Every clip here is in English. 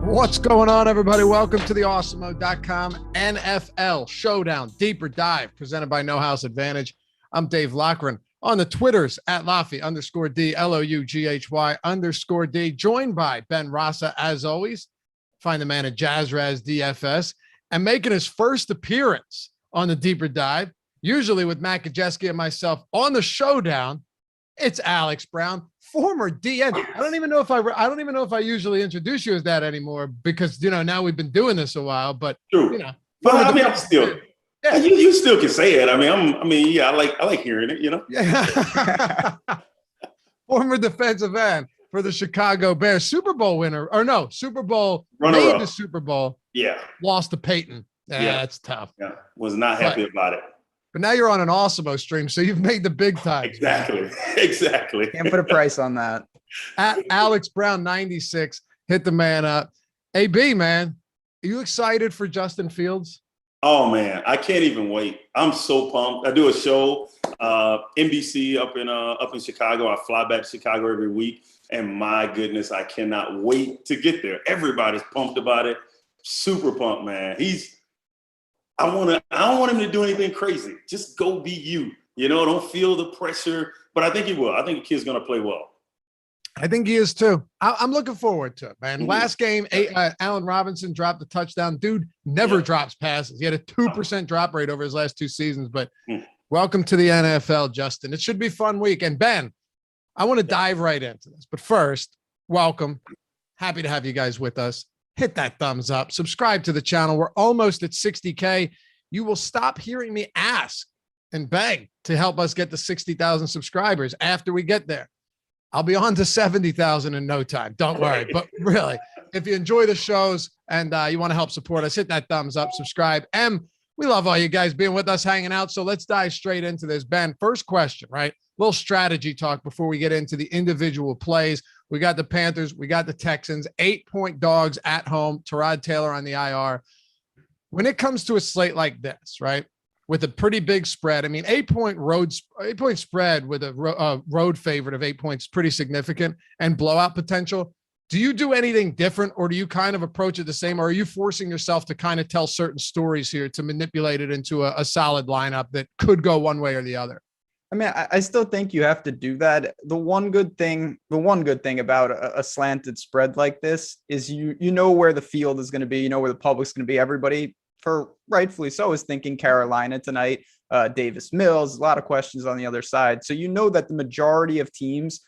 What's going on, everybody? Welcome to the Awesemo.com NFL Showdown Deeper Dive presented by No House Advantage. I'm Dave Loughran on the Twitters at Laffy_D, LOUGHY_D, joined by Ben Rasa, as always. Find the man at JazzRaz DFS, and making his first appearance on the Deeper Dive, usually with Matt Kajeski and myself on the Showdown. It's Alex Brown, former DN. I don't even know if I usually introduce you as that anymore because, now we've been doing this a while, but true. Well, I'm still, yeah. You still can say it. I like hearing it, Yeah. Former defensive end for the Chicago Bears, Super Bowl winner, or no, Super Bowl, made the Super Bowl. Yeah. Lost to Peyton. Yeah, that's tough. Yeah. Was not happy about it. But now you're on an Awesemo stream, so you've made the big time. Exactly. Can't put a price on that. At Alex Brown 96, hit the man up. AB, man, are you excited for Justin Fields? Oh man, I can't even wait. I'm so pumped. I do a show, NBC up in Chicago. I fly back to Chicago every week, and my goodness, I cannot wait to get there. Everybody's pumped about it. Super pumped, man. I don't want him to do anything crazy. Just go be you. Don't feel the pressure. But I think he will. I think the kid's going to play well. I think he is too. I'm looking forward to it, man. Mm-hmm. Last game, Allen Robinson dropped a touchdown. Dude never drops passes. He had a 2% drop rate over his last 2 seasons. But welcome to the NFL, Justin. It should be a fun week. And Ben, I want to dive right into this. But first, welcome. Happy to have you guys with us. Hit that thumbs up, subscribe to the channel. We're almost at 60K. You will stop hearing me ask and beg to help us get to 60,000 subscribers after we get there. I'll be on to 70,000 in no time. Don't worry. But really, if you enjoy the shows and you want to help support us, hit that thumbs up, subscribe. And we love all you guys being with us, hanging out. So let's dive straight into this. Ben, first question, right? Little strategy talk before we get into the individual plays. We got the Panthers. We got the Texans, 8-point dogs at home. Tyrod Taylor on the IR. When it comes to a slate like this, right, with a pretty big spread, 8-point spread with a road favorite of 8 points, pretty significant, and blowout potential. Do you do anything different, or do you kind of approach it the same, or are you forcing yourself to kind of tell certain stories here to manipulate it into a solid lineup that could go one way or the other? I still think you have to do that. The one good thing about a slanted spread like this is you know where the field is going to be, you know where the public's going to be. Everybody, for rightfully so, is thinking Carolina tonight. Davis Mills, a lot of questions on the other side. So you know that the majority of teams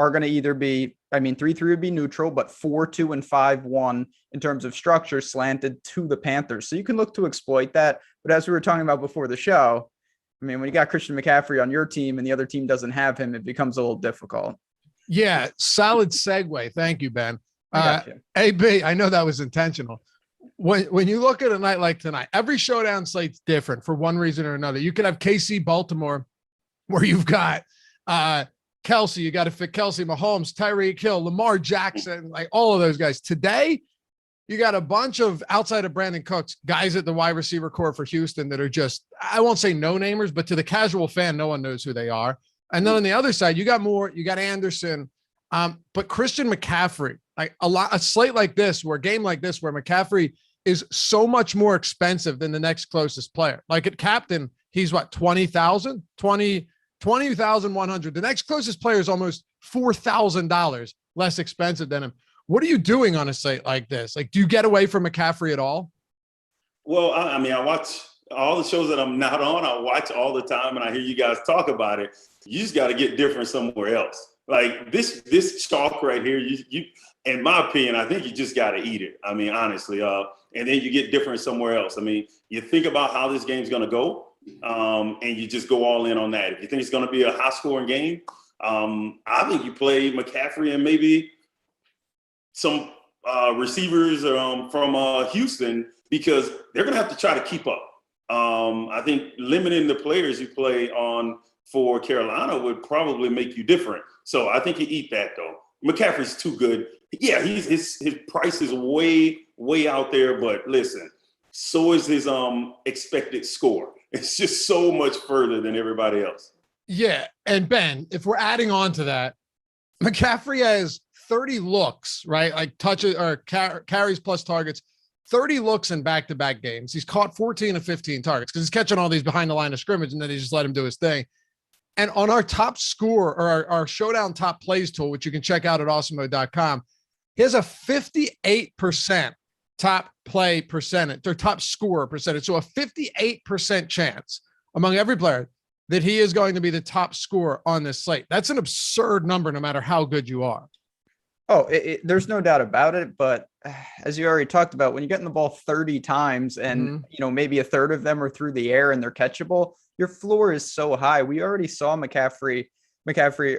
are going to either be, 3-3 would be neutral, but 4-2 and 5-1 in terms of structure slanted to the Panthers. So you can look to exploit that. But as we were talking about before the show, when you got Christian McCaffrey on your team and the other team doesn't have him, it becomes a little difficult. Yeah, solid segue. Thank you, Ben. AB, I know that was intentional. When you look at a night like tonight, every showdown slate's different for one reason or another. You could have KC Baltimore, where you've got Kelsey. You got to fit Kelsey, Mahomes, Tyreek Hill, Lamar Jackson, like all of those guys. Today, you got a bunch of, outside of Brandon Cooks, guys at the wide receiver core for Houston that are just, I won't say no-namers, but to the casual fan, no one knows who they are. And then on the other side, you got Anderson, but Christian McCaffrey, a slate like this, where a game like this, where McCaffrey is so much more expensive than the next closest player. Like at captain, he's what, 20,100. The next closest player is almost $4,000 less expensive than him. What are you doing on a site like this? Like, do you get away from McCaffrey at all? Well, I watch all the shows that I'm not on. I watch all the time, and I hear you guys talk about it. You just got to get different somewhere else. Like this chalk right here, you, in my opinion, I think you just got to eat it. Honestly, and then you get different somewhere else. You think about how this game's going to go, and you just go all in on that. If you think it's going to be a high-scoring game, I think you play McCaffrey and maybe some receivers from Houston, because they're going to have to try to keep up. I think limiting the players you play on for Carolina would probably make you different. So I think you eat that, though. McCaffrey's too good. Yeah, his price is way out there, but listen, so is his expected score. It's just so much further than everybody else. Yeah, and Ben, if we're adding on to that, McCaffrey has 30 looks, right? Like touches or carries plus targets, 30 looks in back-to-back games. He's caught 14 of 15 targets because he's catching all these behind the line of scrimmage, and then he just let him do his thing. And on our top score or our Showdown top plays tool, which you can check out at awesemo.com, he has a 58% top play percentage or top scorer percentage. So a 58% chance among every player that he is going to be the top scorer on this slate. That's an absurd number, no matter how good you are. Oh, there's no doubt about it. But as you already talked about, when you're getting the ball 30 times and, maybe a third of them are through the air and they're catchable, your floor is so high. We already saw McCaffrey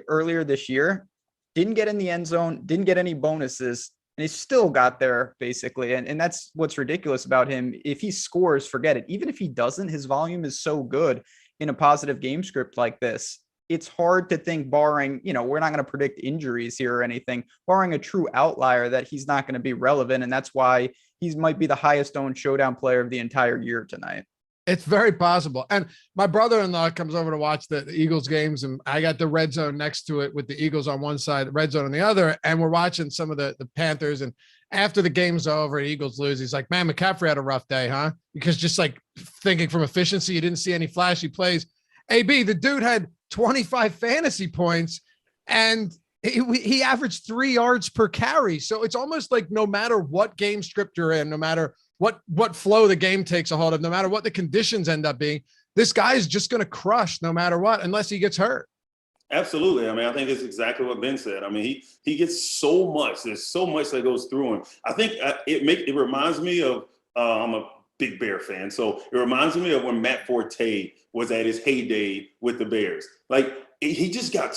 earlier this year, didn't get in the end zone, didn't get any bonuses, and he still got there basically. And that's what's ridiculous about him. If he scores, forget it. Even if he doesn't, his volume is so good in a positive game script like this. It's hard to think, barring, we're not going to predict injuries here or anything, barring a true outlier, that he's not going to be relevant. And that's why he might be the highest owned Showdown player of the entire year tonight. It's very possible. And my brother-in-law comes over to watch the Eagles games, and I got the red zone next to it with the Eagles on one side, the red zone on the other. And we're watching some of the Panthers. And after the game's over, Eagles lose. He's like, man, McCaffrey had a rough day, huh? Because just like thinking from efficiency, you didn't see any flashy plays. AB, the dude had 25 fantasy points and he averaged 3 yards per carry. So it's almost like no matter what game script you're in, no matter what flow the game takes a hold of, no matter what the conditions end up being, this guy is just going to crush no matter what, unless he gets hurt. Absolutely. I mean, I think it's exactly what Ben said. I mean, he gets so much. There's so much that goes through him. I think it reminds me of I'm a big Bear fan, so it reminds me of when Matt Forte was at his heyday with the Bears. Like, he just got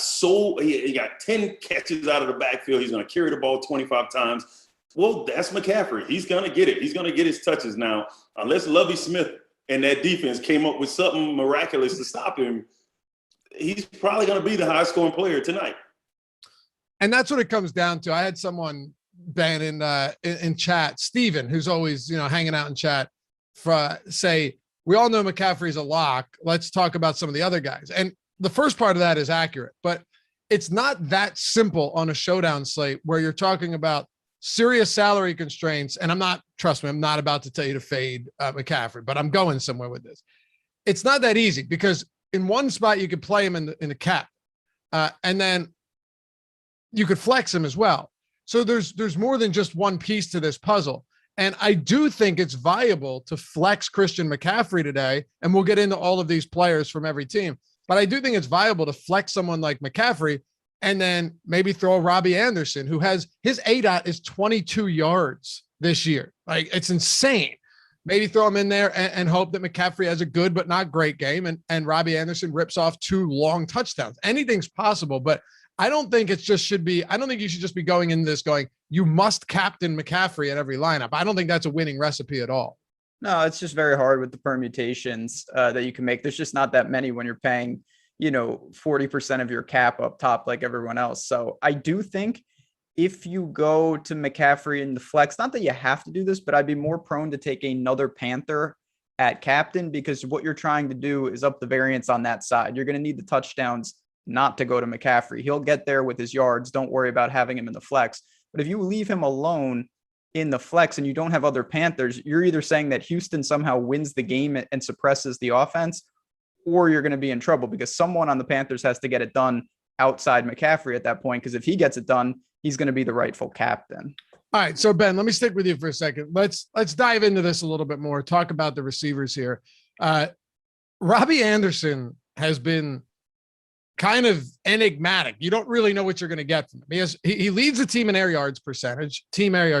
he got 10 catches out of the backfield. He's going to carry the ball 25 times. Well, that's McCaffrey. He's going to get it. He's going to get his touches now. Unless Lovie Smith and that defense came up with something miraculous to stop him, he's probably going to be the highest scoring player tonight. And that's what it comes down to. I had someone, Ben, in chat, Steven, who's always, hanging out in chat, say, we all know McCaffrey's a lock. Let's talk about some of the other guys. And the first part of that is accurate, but it's not that simple on a Showdown slate where you're talking about serious salary constraints. And trust me, I'm not about to tell you to fade McCaffrey, but I'm going somewhere with this. It's not that easy, because in one spot you could play him in the cap, and then you could flex him as well. So there's more than just one piece to this puzzle. And I do think it's viable to flex Christian McCaffrey today, and we'll get into all of these players from every team. But I do think it's viable to flex someone like McCaffrey and then maybe throw Robbie Anderson, who has his ADOT is 22 yards this year. Like, it's insane. Maybe throw him in there and hope that McCaffrey has a good but not great game, and Robbie Anderson rips off 2 long touchdowns. Anything's possible, but I don't think I don't think you should just be going into this going, you must captain McCaffrey at every lineup. I don't think that's a winning recipe at all. No, it's just very hard with the permutations that you can make. There's just not that many when you're paying, 40% of your cap up top like everyone else. So I do think if you go to McCaffrey in the flex, not that you have to do this, but I'd be more prone to take another Panther at captain, because what you're trying to do is up the variance on that side. You're going to need the touchdowns not to go to McCaffrey. He'll get there with his yards. Don't worry about having him in the flex. But if you leave him alone in the flex and you don't have other Panthers, you're either saying that Houston somehow wins the game and suppresses the offense, or you're going to be in trouble because someone on the Panthers has to get it done outside McCaffrey at that point. Because if he gets it done, he's going to be the rightful captain. All right. So Ben, let me stick with you for a second. Let's dive into this a little bit more. Talk about the receivers here. Robbie Anderson has been kind of enigmatic. You don't really know what you're going to get from him. He leads the team in team air yards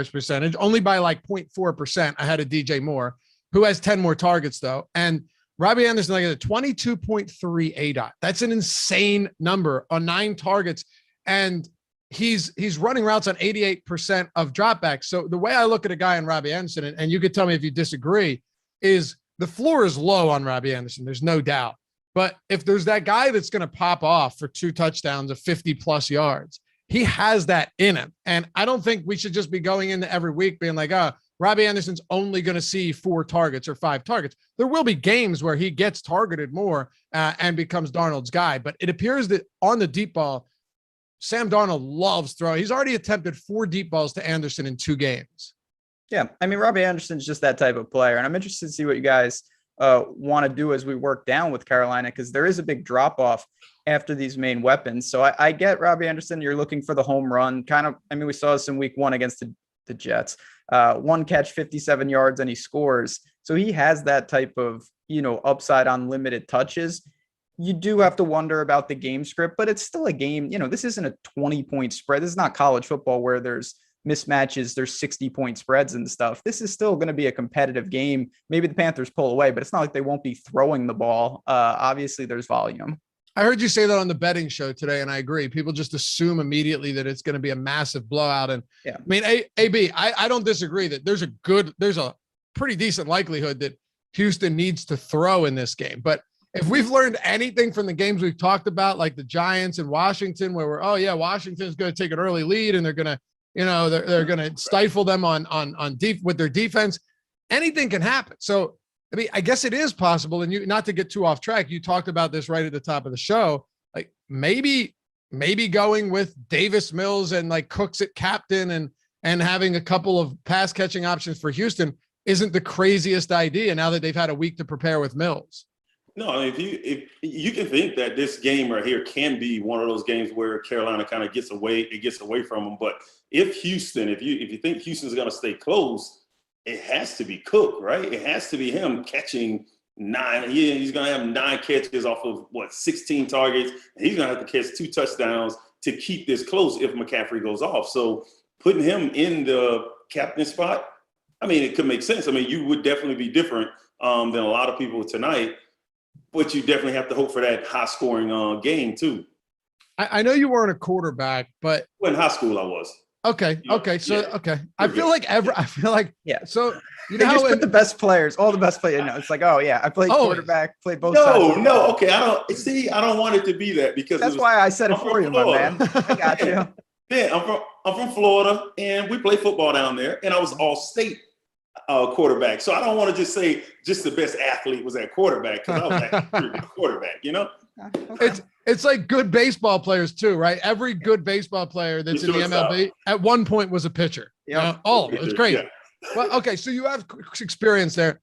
percentage, only by like 0.4% ahead of DJ Moore, who has 10 more targets though. And Robbie Anderson, like, a 22.3 ADOT. That's an insane number on 9 targets. And he's running routes on 88% of dropbacks. So the way I look at a guy in Robbie Anderson, and you could tell me if you disagree, is the floor is low on Robbie Anderson. There's no doubt. But if there's that guy that's going to pop off for 2 touchdowns of 50 plus yards, he has that in him. And I don't think we should just be going into every week being like, Robbie Anderson's only going to see 4 targets or 5 targets. There will be games where he gets targeted more and becomes Darnold's guy. But it appears that on the deep ball, Sam Darnold loves throwing. He's already attempted 4 deep balls to Anderson in 2 games. Yeah. I mean, Robbie Anderson's just that type of player. And I'm interested to see what you guys want to do as we work down with Carolina, because there is a big drop off after these main weapons. So I get Robbie Anderson. You're looking for the home run kind of. I mean, we saw this in week 1 against the Jets. 1 catch, 57 yards, and he scores. So he has that type of, upside on limited touches. You do have to wonder about the game script, but it's still a game. This isn't a 20-point spread. This is not college football where there's mismatches, there's 60-point spreads and stuff. This is still going to be a competitive game. Maybe the Panthers pull away, but it's not like they won't be throwing the ball. Obviously, there's volume. I heard you say that on the betting show today, and I agree. People just assume immediately that it's going to be a massive blowout. And yeah, I mean, I don't disagree that there's a pretty decent likelihood that Houston needs to throw in this game. But if we've learned anything from the games we've talked about, like the Giants and Washington, where Washington's going to take an early lead and they're going to, they're going to stifle them on deep with their defense, anything can happen. So, I mean, I guess it is possible. And not to get too off track, you talked about this right at the top of the show, like maybe going with Davis Mills and like Cooks at captain and having a couple of pass catching options for Houston isn't the craziest idea now that they've had a week to prepare with Mills. No, I mean, if you can think that this game right here can be one of those games where Carolina kind of gets away from them. But if Houston, if you think Houston's going to stay close, it has to be Cook, right? It has to be him catching 9. He's going to have 9 catches off of 16 targets. And he's going to have to catch 2 touchdowns to keep this close if McCaffrey goes off. So putting him in the captain spot, I mean, it could make sense. I mean, you would definitely be different than a lot of people tonight, but you definitely have to hope for that high scoring game too. I know you weren't a quarterback, but in high school I was. Okay. So I feel like So they just put the best players, all the best players. It's like, I played quarterback, played both sides. No. Okay, I don't want it to be that because that's why I said it for you, my man. I got you. Yeah, I'm from Florida, and we play football down there, and I was all state quarterback. So I don't want to just say just the best athlete was at quarterback because I was actually a pretty good quarterback, Okay. It's like good baseball players too, right? Every good baseball player that's in the MLB at one point was a pitcher. Yeah, all of it. It's crazy. Yeah. Well, okay, so you have experience there.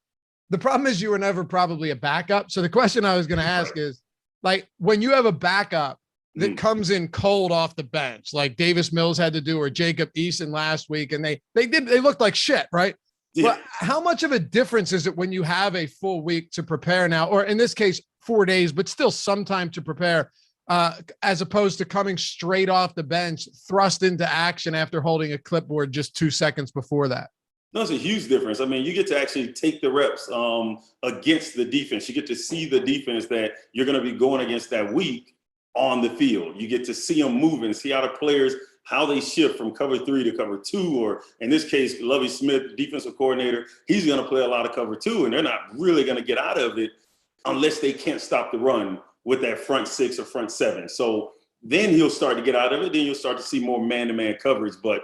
The problem is you were never probably a backup. So the question I was going to ask is, like, when you have a backup that comes in cold off the bench, like Davis Mills had to do, or Jacob Eason last week, and they looked like shit, right? Yeah. But how much of a difference is it when you have a full week to prepare now, or in this case, 4 days, but still some time to prepare, as opposed to coming straight off the bench, thrust into action after holding a clipboard just 2 seconds before that? No, it's a huge difference. I mean, you get to actually take the reps against the defense. You get to see the defense that you're going to be going against that week on the field. You get to see them moving, see how the players, how they shift from cover 3 to cover 2, or in this case, Lovie Smith, defensive coordinator, he's going to play a lot of cover 2, and they're not really going to get out of it unless they can't stop the run with that front 6 or front 7. So then he'll start to get out of it. Then you'll start to see more man-to-man coverage. But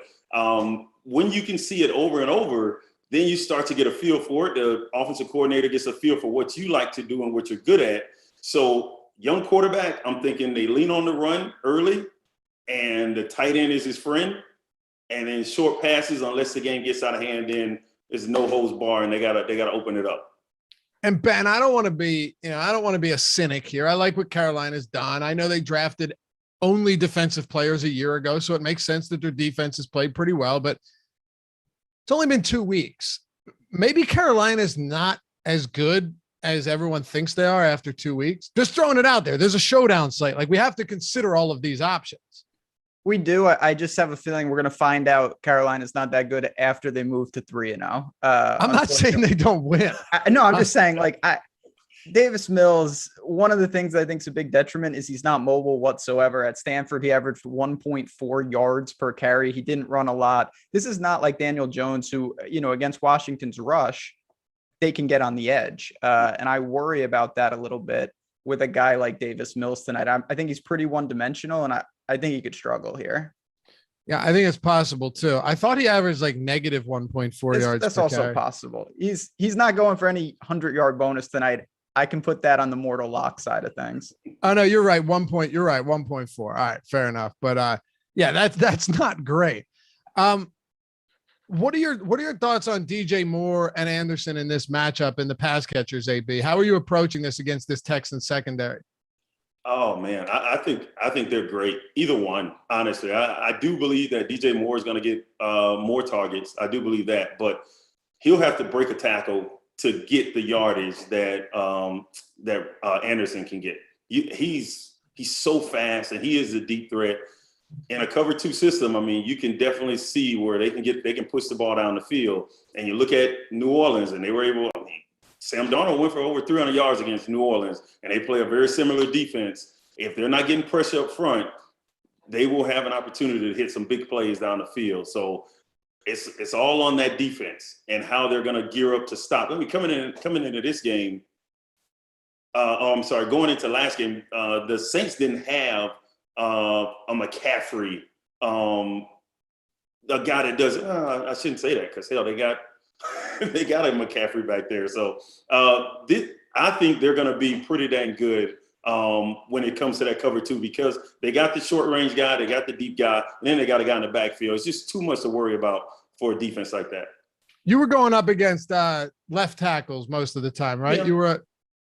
when you can see it over and over, then you start to get a feel for it. The offensive coordinator gets a feel for what you like to do and what you're good at. So young quarterback, I'm thinking they lean on the run early, and the tight end is his friend. And then short passes, unless the game gets out of hand, then there's no holds bar, and they gotta open it up. And Ben, I don't want to be a cynic here. I like what Carolina's done. I know they drafted only defensive players a year ago, so it makes sense that their defense has played pretty well, but it's only been 2 weeks. Maybe Carolina's not as good as everyone thinks they are after 2 weeks. Just throwing it out there. There's a showdown slate. Like, we have to consider all of these options. We do. I just have a feeling we're going to find out Carolina's not that good after they move to 3-0. I'm not saying they don't win. I'm just saying, Davis Mills, one of the things I think is a big detriment is he's not mobile whatsoever. At Stanford, he averaged 1.4 yards per carry. He didn't run a lot. This is not like Daniel Jones, who, against Washington's rush, they can get on the edge. And I worry about that a little bit with a guy like Davis Mills tonight. I think he's pretty one-dimensional, and I think he could struggle here. Yeah, I think it's possible too. I thought he averaged like negative 1.4 yards. That's also carry. Possible. He's not going for any 100-yard bonus tonight I can put that on the mortal lock side of things. Oh no, you're right. 1 point. You're right. 1.4. All right, fair enough. But yeah, that's not great. What are your thoughts on DJ Moore and Anderson in this matchup in the pass catchers, AB? How are you approaching this against this Texans secondary? Oh man, I think they're great. Either one, honestly. I do believe that DJ Moore is going to get more targets. I do believe that, but he'll have to break a tackle to get the yardage that Anderson can get. He's so fast, and he is a deep threat. In a cover 2 system, I mean, you can definitely see where they can push the ball down the field. And you look at New Orleans, and they were able. Sam Darnold went for over 300 yards against New Orleans, and they play a very similar defense. If they're not getting pressure up front, they will have an opportunity to hit some big plays down the field. So it's all on that defense and how they're going to gear up to stop. I mean, coming into this game, going into last game, the Saints didn't have a McCaffrey, a guy that does. I shouldn't say that because hell, they got a McCaffrey back there. So I think they're going to be pretty dang good when it comes to that cover 2 because they got the short range guy, they got the deep guy, and then they got a guy in the backfield. It's just too much to worry about for a defense like that. You were going up against left tackles most of the time, right? Yeah. You were.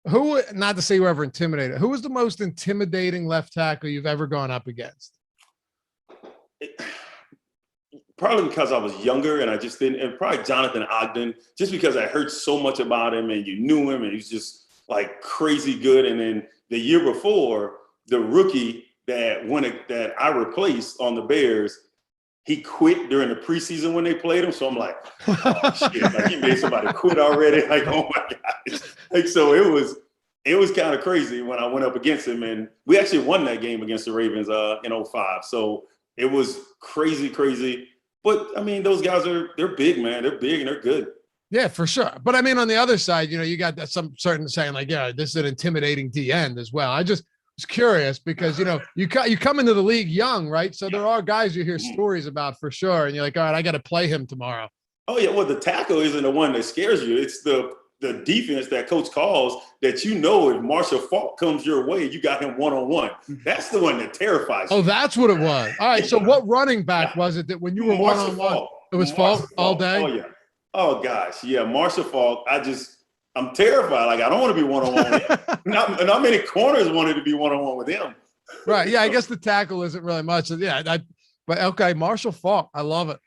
Who, not to say you were ever intimidated, who was the most intimidating left tackle you've ever gone up against? Probably because I was younger and I just didn't, and probably Jonathan Ogden, just because I heard so much about him and you knew him and he's just like crazy good. And then the year before, the rookie that I replaced on the Bears, he quit during the preseason when they played him. So I'm like, oh shit, like he made somebody quit already. Like, oh my gosh. Like, so it was kind of crazy when I went up against him, and we actually won that game against the Ravens in 2005. So it was crazy. But I mean, those guys they're big, man. They're big and they're good. Yeah, for sure. But I mean, on the other side, you got that some certain saying like, yeah, this is an intimidating D end as well. I just was curious because, you come into the league young, right? So there are guys you hear stories about for sure. And you're like, all right, I got to play him tomorrow. Oh yeah. Well, the tackle isn't the one that scares you. It's the defense that coach calls that, if Marshall Faulk comes your way, you got him one-on-one. That's the one that terrifies you. Oh, that's what it was. All right. So what running back was it that when you were one-on-one? It was Faulk all day? Oh yeah. Oh gosh. Yeah. Marshall Faulk. I'm terrified. Like, I don't want to be one-on-one with him. Not many corners wanted to be one-on-one with him. Right. Yeah. I guess the tackle isn't really much. Yeah. But okay. Marshall Faulk. I love it.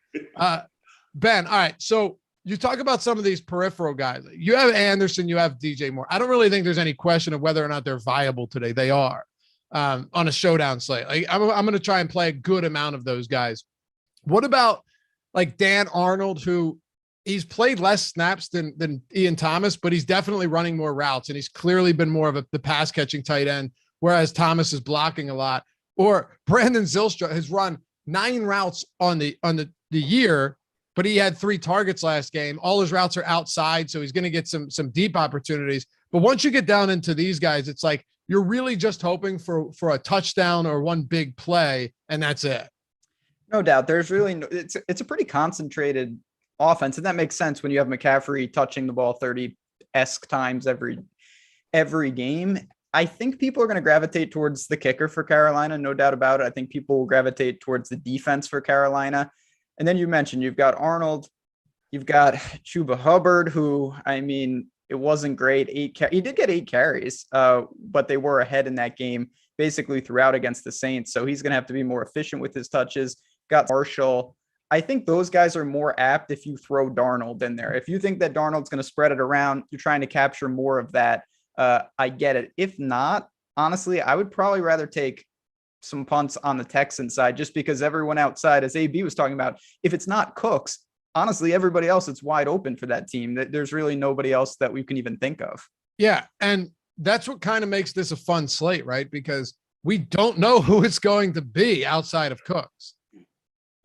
Ben. All right. So you talk about some of these peripheral guys. You have Anderson, you have DJ Moore. I don't really think there's any question of whether or not they're viable today. They are on a showdown slate. Like, I'm going to try and play a good amount of those guys. What about like Dan Arnold, who he's played less snaps than Ian Thomas, but he's definitely running more routes, and he's clearly been more of the pass catching tight end, whereas Thomas is blocking a lot. Or Brandon Zylstra has run 9 routes on the year, but he had 3 targets last game. All his routes are outside, so he's going to get some deep opportunities. But once you get down into these guys, it's like you're really just hoping for a touchdown or one big play, and that's it. No doubt. There's really it's a pretty concentrated offense, and that makes sense when you have McCaffrey touching the ball 30-esque times every game. I think people are going to gravitate towards the kicker for Carolina, no doubt about it. I think people will gravitate towards the defense for Carolina. And then you mentioned you've got Arnold, you've got Chuba Hubbard, who, I mean, it wasn't great. He did get 8 carries, but they were ahead in that game basically throughout against the Saints. So he's going to have to be more efficient with his touches. Got Marshall. I think those guys are more apt if you throw Darnold in there. If you think that Darnold's going to spread it around, you're trying to capture more of that. I get it. If not, honestly, I would probably rather take some punts on the Texans side, just because everyone outside, as AB was talking about, if it's not Cooks, honestly, everybody else, it's wide open for that team. There's really nobody else that we can even think of. Yeah. And that's what kind of makes this a fun slate, right? Because we don't know who it's going to be outside of Cooks.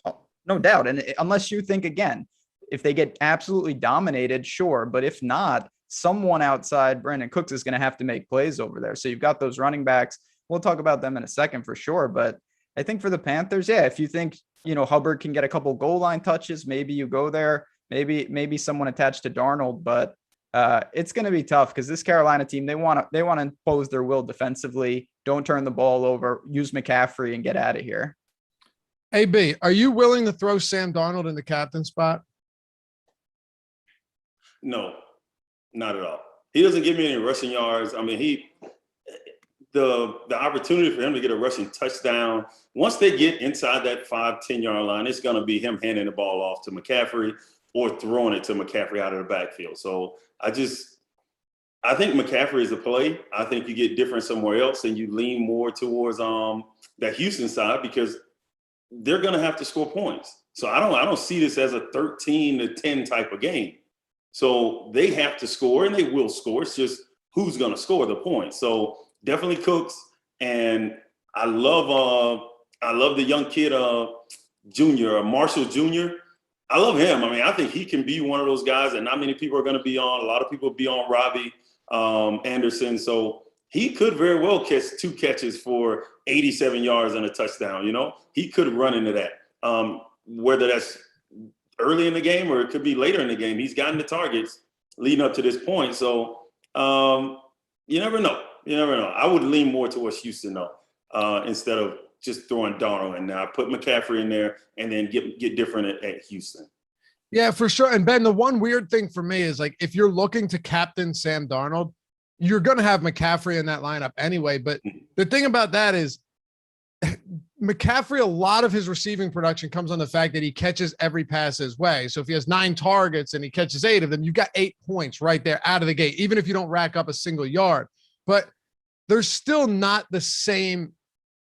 Oh, no doubt. And unless you think, again, if they get absolutely dominated, sure. But if not, someone outside Brandon Cooks is going to have to make plays over there. So you've got those running backs. We'll talk about them in a second for sure. But I think for the Panthers, yeah, if you think, Hubbard can get a couple goal line touches, maybe you go there, maybe someone attached to Darnold. But It's going to be tough because this Carolina team, they want to impose their will defensively. Don't turn the ball over. Use McCaffrey and get out of here. AB, are you willing to throw Sam Darnold in the captain spot? No, not at all. He doesn't give me any rushing yards. I mean, the opportunity for him to get a rushing touchdown, once they get inside that 5-10 yard line, it's going to be him handing the ball off to McCaffrey or throwing it to McCaffrey out of the backfield. So I think McCaffrey is a play. I think you get different somewhere else and you lean more towards that Houston side because they're going to have to score points. So I don't see this as a 13-10 type of game. So they have to score and they will score. It's just who's going to score the points. So definitely Cooks. And I love the young kid, Junior, Marshall Jr. I love him. I mean, I think he can be one of those guys that not many people are going to be on. A lot of people will be on Robbie Anderson. So he could very well catch 2 catches for 87 yards and a touchdown. You know, he could run into that. Whether that's early in the game or it could be later in the game, he's gotten the targets leading up to this point. So you never know. You never know. I would lean more towards Houston though, instead of just throwing Darnold in there. I put McCaffrey in there and then get different at Houston. Yeah, for sure. And Ben, the one weird thing for me is like, if you're looking to captain Sam Darnold, you're going to have McCaffrey in that lineup anyway. But the thing about that is McCaffrey, a lot of his receiving production comes on the fact that he catches every pass his way. So if he has 9 targets and he catches 8 of them, you got 8 points right there out of the gate, even if you don't rack up a single yard. But there's still not the same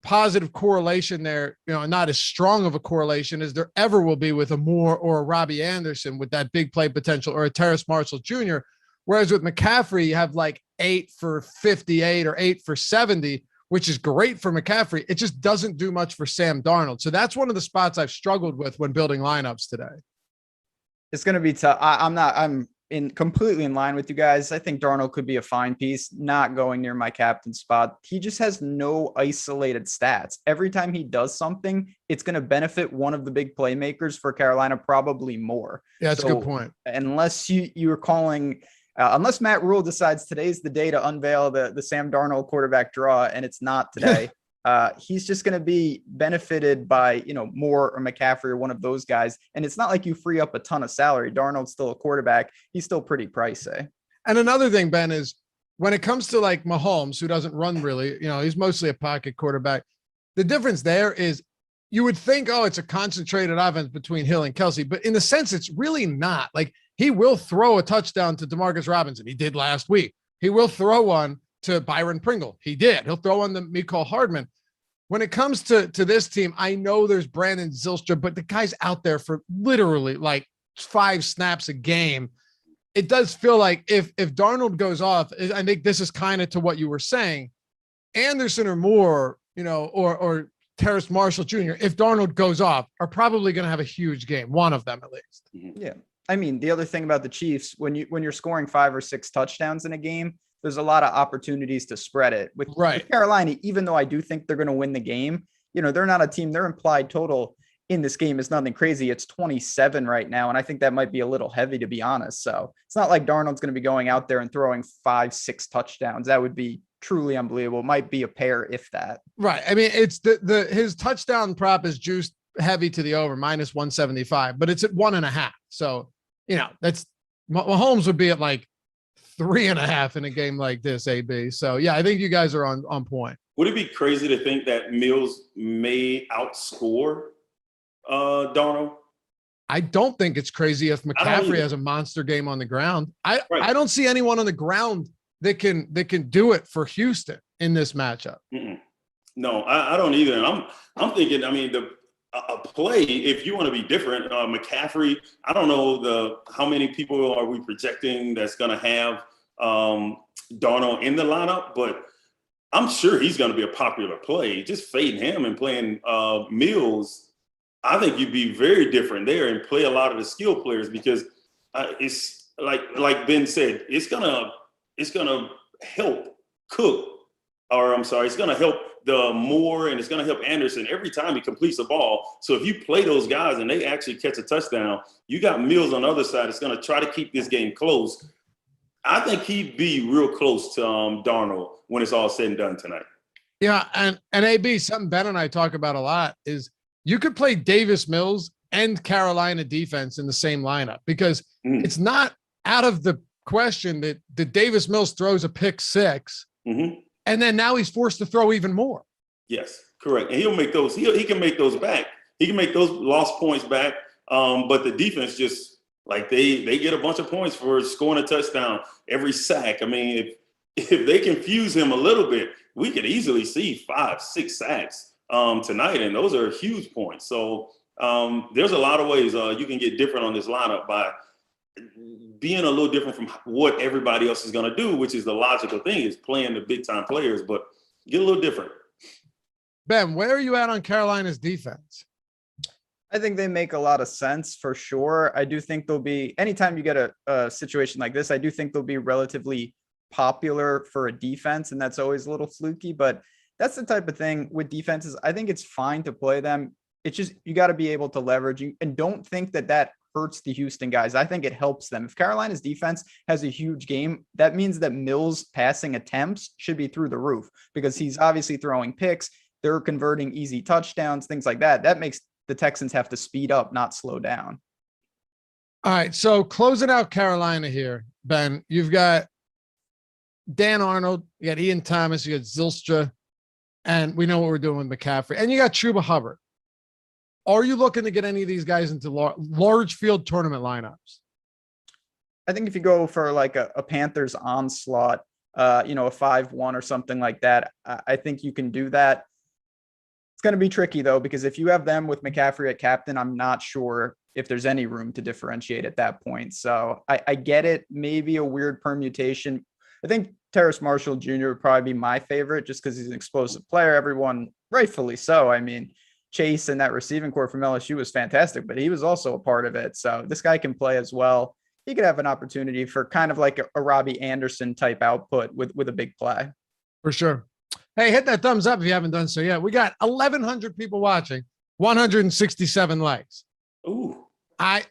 positive correlation there, you know, not as strong of a correlation as there ever will be with a Moore or a Robbie Anderson with that big play potential, or a Terrace Marshall Jr. Whereas with McCaffrey, you have like 8 for 58 or 8 for 70, which is great for McCaffrey. It just doesn't do much for Sam Darnold. So that's one of the spots I've struggled with when building lineups today. It's going to be tough. I'm completely in line with you guys. I think Darnold could be a fine piece, not going near my captain spot. He just has no isolated stats. Every time he does something, it's going to benefit one of the big playmakers for Carolina, probably more. Yeah, that's a good point. Unless you're calling, unless Matt Rule decides today's the day to unveil the Sam Darnold quarterback draw, and it's not today. He's just going to be benefited by, Moore or McCaffrey or one of those guys. And it's not like you free up a ton of salary. Darnold's still a quarterback. He's still pretty pricey. And another thing, Ben, is when it comes to like Mahomes, who doesn't run really, he's mostly a pocket quarterback. The difference there is you would think, oh, it's a concentrated offense between Hill and Kelsey, but in a sense, it's really not. Like, he will throw a touchdown to Demarcus Robinson. He did last week. He will throw one to Byron Pringle. He did. He'll throw one to Mecole Hardman. When it comes to this team, I know there's Brandon Zylstra, but the guy's out there for literally like 5 snaps a game. It does feel like if Darnold goes off, I think this is kind of to what you were saying, Anderson or Moore, or Terrace Marshall Jr., if Darnold goes off, are probably going to have a huge game. One of them at least. Yeah. I mean, the other thing about the Chiefs, when you're scoring 5 or 6 touchdowns in a game, there's a lot of opportunities to spread it with Carolina. Even though I do think they're going to win the game, they're not a team. Their implied total in this game is nothing crazy. It's 27 right now. And I think that might be a little heavy, to be honest. So it's not like Darnold's going to be going out there and throwing 5-6 touchdowns. That would be truly unbelievable. It might be a pair, if that. Right. I mean, it's his touchdown prop is juiced heavy to the over -175, but it's at 1.5. So, that's Mahomes would be at like 3.5 in a game like this, AB. So yeah, I think you guys are on point. Would it be crazy to think that Mills may outscore Darnold? I don't think it's crazy if McCaffrey has a monster game on the ground. I don't see anyone on the ground that can do it for Houston in this matchup. No, I don't either. And I'm thinking, I mean, a play, if you want to be different, McCaffrey, I don't know how many people are we projecting that's going to have Darnold in the lineup, but I'm sure he's going to be a popular play. Just fading him and playing Mills, I think you'd be very different there and play a lot of the skill players because it's like Ben said, it's gonna help Cook, or I'm sorry, it's gonna help the Moore, and it's going to help Anderson every time he completes the ball. So if you play those guys and they actually catch a touchdown, you got Mills on the other side. It's going to try to keep this game close. I think he'd be real close to Darnold when it's all said and done tonight. Yeah, and AB, something Ben and I talk about a lot is you could play Davis Mills and Carolina defense in the same lineup because it's not out of the question that Davis Mills throws a pick six, and then now he's forced to throw even more. Yes, correct. And he'll make those. He can make those back. He can make those lost points back. But the defense just like they get a bunch of points for scoring a touchdown every sack. I mean, if they confuse him a little bit, we could easily see 5-6 sacks tonight, and those are huge points. So there's a lot of ways you can get different on this lineup by being a little different from what everybody else is going to do, which is the logical thing, is playing the big-time players, but get a little different. Ben, where are you at on Carolina's defense? I think they make a lot of sense for sure. I do think they'll be, anytime you get a situation like this, I do think they'll be relatively popular for a defense, and that's always a little fluky, but that's the type of thing with defenses. I think it's fine to play them. It's just, you got to be able to leverage, and don't think that hurts the Houston guys. I think it helps them. If Carolina's defense has a huge game, that means that Mills' passing attempts should be through the roof because he's obviously throwing picks. They're converting easy touchdowns, things like that. That makes the Texans have to speed up, not slow down. All right. So closing out Carolina here, Ben, you've got Dan Arnold, you got Ian Thomas, you got Zylstra, and we know what we're doing with McCaffrey, and you got Chuba Hubbard. Are you looking to get any of these guys into large field tournament lineups? I think if you go for like a Panthers onslaught, a 5-1 or something like that, I think you can do that. It's going to be tricky though, because if you have them with McCaffrey at captain, I'm not sure if there's any room to differentiate at that point. So I get it. Maybe a weird permutation. I think Terrace Marshall Jr. would probably be my favorite just because he's an explosive player. Everyone rightfully so. I mean, Chase and that receiving core from LSU was fantastic, but he was also a part of it. So this guy can play as well. He could have an opportunity for kind of like a Robbie Anderson type output with a big play. For sure. Hey, hit that thumbs up if you haven't done so yet. We got 1,100 people watching, 167 likes. Ooh. I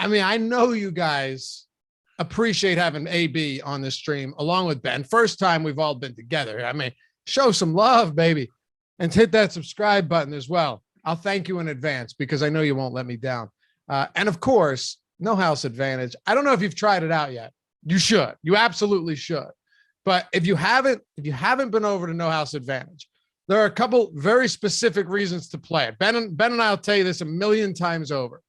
mean, I know you guys appreciate having AB on this stream along with Ben. First time we've all been together. I mean, show some love, baby, and hit that subscribe button as well. I'll thank you in advance because I know you won't let me down. And of course, No House Advantage. I don't know if you've tried it out yet. You should. You absolutely should. But if you haven't been over to No House Advantage, there are a couple very specific reasons to play it. Ben and I will tell you this a million times over.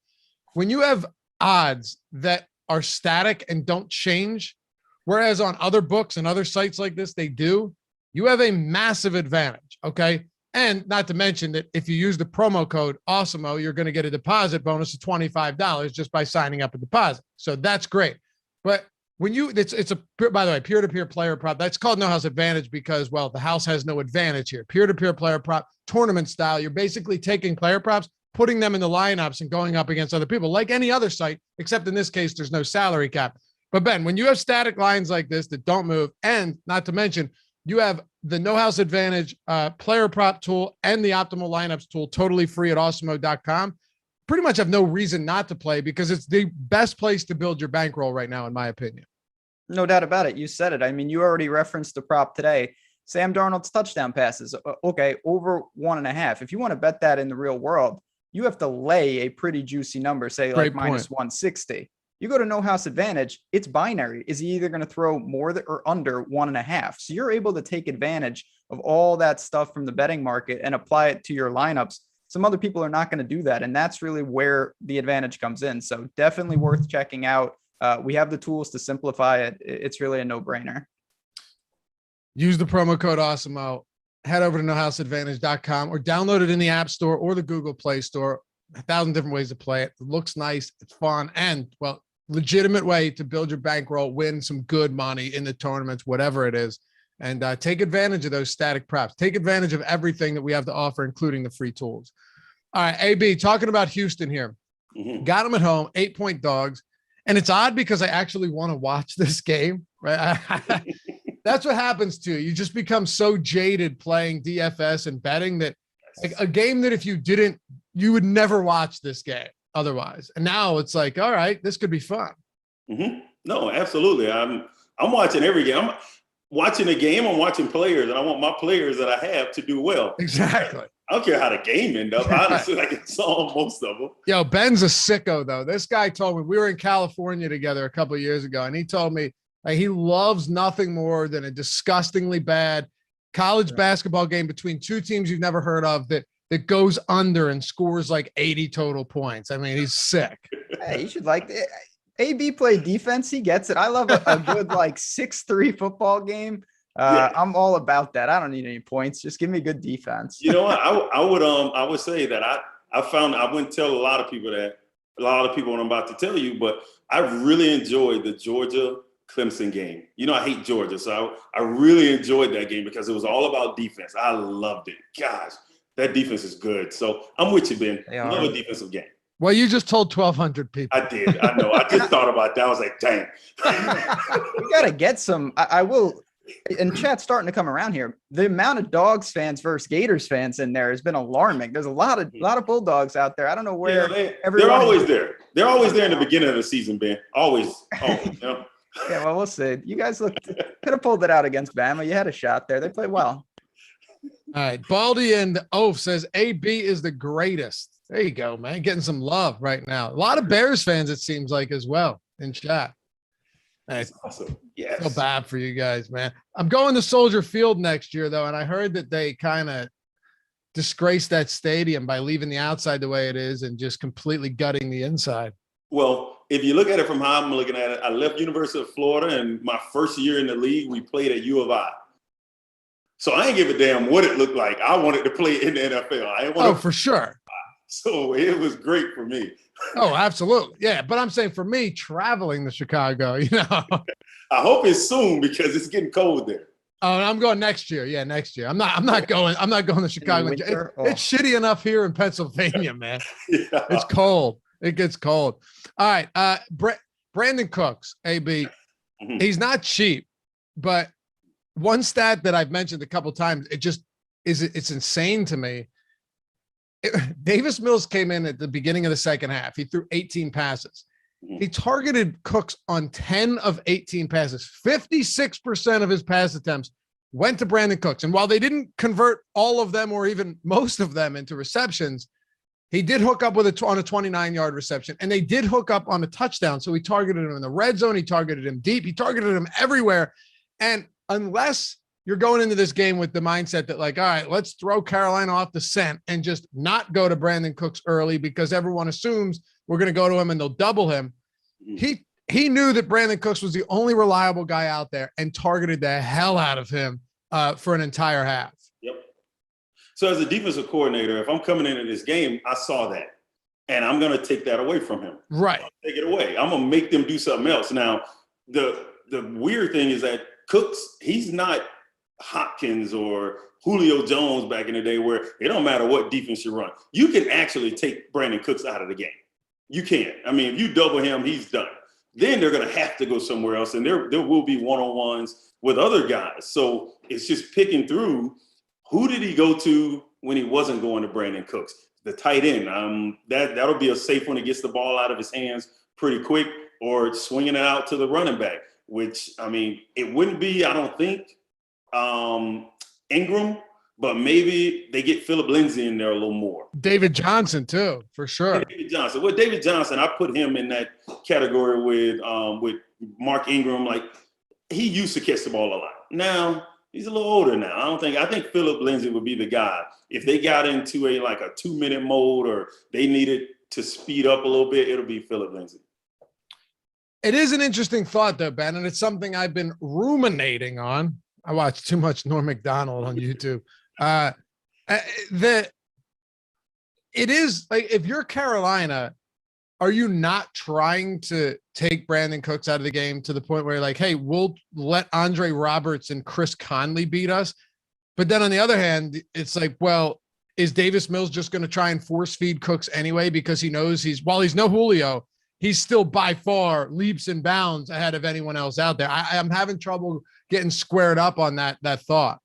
When you have odds that are static and don't change, whereas on other books and other sites like this, they do, you have a massive advantage, okay? And not to mention that if you use the promo code Awesemo, you're going to get a deposit bonus of $25 just by signing up a deposit. So that's great. But when it's by the way, peer-to-peer player prop, that's called No House Advantage because, well, the house has no advantage here. Peer-to-peer player prop, tournament style. You're basically taking player props, putting them in the lineups and going up against other people like any other site, except in this case, there's no salary cap. But Ben, when you have static lines like this that don't move, and not to mention, you have the No House Advantage player prop tool and the optimal lineups tool totally free at awesemo.com. Pretty much have no reason not to play because it's the best place to build your bankroll right now, in my opinion. No doubt about it. You said it. I mean, you already referenced the prop today. Sam Darnold's touchdown passes. Okay, over 1.5. If you want to bet that in the real world, you have to lay a pretty juicy number, say like minus 160. You go to No House Advantage, it's binary. Is he either going to throw more or under 1.5? So you're able to take advantage of all that stuff from the betting market and apply it to your lineups. Some other people are not going to do that. And that's really where the advantage comes in. So definitely worth checking out. We have the tools to simplify it. It's really a no-brainer. Use the promo code Awesemo. Head over to nohouseadvantage.com or download it in the App Store or the Google Play Store. 1,000 different ways to play it. It looks nice. It's fun. And, well, legitimate way to build your bankroll, win some good money in the tournaments, whatever it is. And take advantage of those static props. Take advantage of everything that we have to offer, including the free tools. All right, AB, talking about Houston here. Got them at home, 8-point dogs. And it's odd because I actually want to watch this game, right? That's what happens to you. You just become so jaded playing DFS and betting that like, a game that if you didn't, you would never watch this game otherwise. And now it's like, all right, this could be fun. No, absolutely. I'm watching every game. I'm watching a game. I'm watching players, and I want my players that I have to do well. Exactly. I don't care how the game end up. Honestly, I can saw most of them. Yo, Ben's a sicko though. This guy told me, we were in California together a couple of years ago, and he told me he loves nothing more than a disgustingly bad college basketball game between two teams you've never heard of that goes under and scores like 80 total points. I mean, he's sick. Hey, you should like it. AB play defense. He gets it. I love a good like 6-3 football game. I'm all about that. I don't need any points. Just give me good defense. You know what? I would say that I wouldn't tell a lot of people what I'm about to tell you, but I really enjoyed the Georgia Clemson game. You know, I hate Georgia, so I really enjoyed that game because it was all about defense. I loved it. Gosh, that defense is good. So I'm with you, Ben. I love a defensive game. Well, you just told 1,200 people. I did. I know. I just thought about that. I was like, dang. We got to get some. I will. And chat's starting to come around here. The amount of Dogs fans versus Gators fans in there has been alarming. There's a lot of Bulldogs out there. I don't know where. They're always there. They're always there in the beginning of the season, Ben. Always. You know? Yeah, well, we'll see. You guys could have pulled it out against Bama. You had a shot there. They played well. All right. Baldy and Oaf says AB is the greatest. There you go, man. Getting some love right now. A lot of Bears fans, it seems like, as well in chat. That's awesome. Yes. So bad for you guys, man. I'm going to Soldier Field next year, though, and I heard that they kind of disgraced that stadium by leaving the outside the way it is and just completely gutting the inside. Well, if you look at it from how I'm looking at it, I left University of Florida, and my first year in the league, we played at U of I. So I ain't give a damn what it looked like. I wanted to play in the NFL. For sure. So it was great for me. Oh, absolutely. Yeah. But I'm saying for me, traveling to Chicago, you know. I hope it's soon because it's getting cold there. Oh, and I'm going next year. Yeah, next year. I'm not going to Chicago. It's shitty enough here in Pennsylvania, man. Yeah. It's cold. It gets cold. All right. Brandon Cooks, AB. Mm-hmm. He's not cheap, but one stat that I've mentioned a couple of times, it's insane to me. Davis Mills came in at the beginning of the second half. He threw 18 passes. He targeted Cooks on 10 of 18 passes. 56% of his pass attempts went to Brandon Cooks. And while they didn't convert all of them or even most of them into receptions, he did hook up on a 29-yard reception, and they did hook up on a touchdown. So he targeted him in the red zone. He targeted him deep. He targeted him everywhere. And unless you're going into this game with the mindset that, like, all right, let's throw Carolina off the scent and just not go to Brandon Cooks early because everyone assumes we're going to go to him and they'll double him. He knew that Brandon Cooks was the only reliable guy out there and targeted the hell out of him for an entire half. Yep. So as a defensive coordinator, if I'm coming into this game, I saw that, and I'm going to take that away from him. Right. Take it away. I'm going to make them do something else. Now, the weird thing is that Cooks, he's not Hopkins or Julio Jones back in the day where it don't matter what defense you run. You can actually take Brandon Cooks out of the game. You can. I mean, if you double him, he's done. Then they're going to have to go somewhere else, and there will be one-on-ones with other guys. So it's just picking through who did he go to when he wasn't going to Brandon Cooks? The tight end. That'll be a safe one. He gets the ball out of his hands pretty quick, or swinging it out to the running back, which, I mean, it wouldn't be, I don't think, Ingram, but maybe they get Phillip Lindsay in there a little more. David Johnson too, for sure. David Johnson. Well, David Johnson, I put him in that category with Mark Ingram. Like, he used to catch the ball a lot. Now he's a little older now. I think Phillip Lindsay would be the guy if they got into a 2-minute mode or they needed to speed up a little bit. It'll be Phillip Lindsay. It is an interesting thought though, Ben, and it's something I've been ruminating on. I watch too much Norm Macdonald on YouTube. It is like, if you're Carolina, are you not trying to take Brandon Cooks out of the game to the point where you're like, hey, we'll let Andre Roberts and Chris Conley beat us? But then on the other hand, it's like, well, is Davis Mills just going to try and force feed Cooks anyway? Because he knows while he's no Julio, he's still by far leaps and bounds ahead of anyone else out there. I'm having trouble getting squared up on that thought.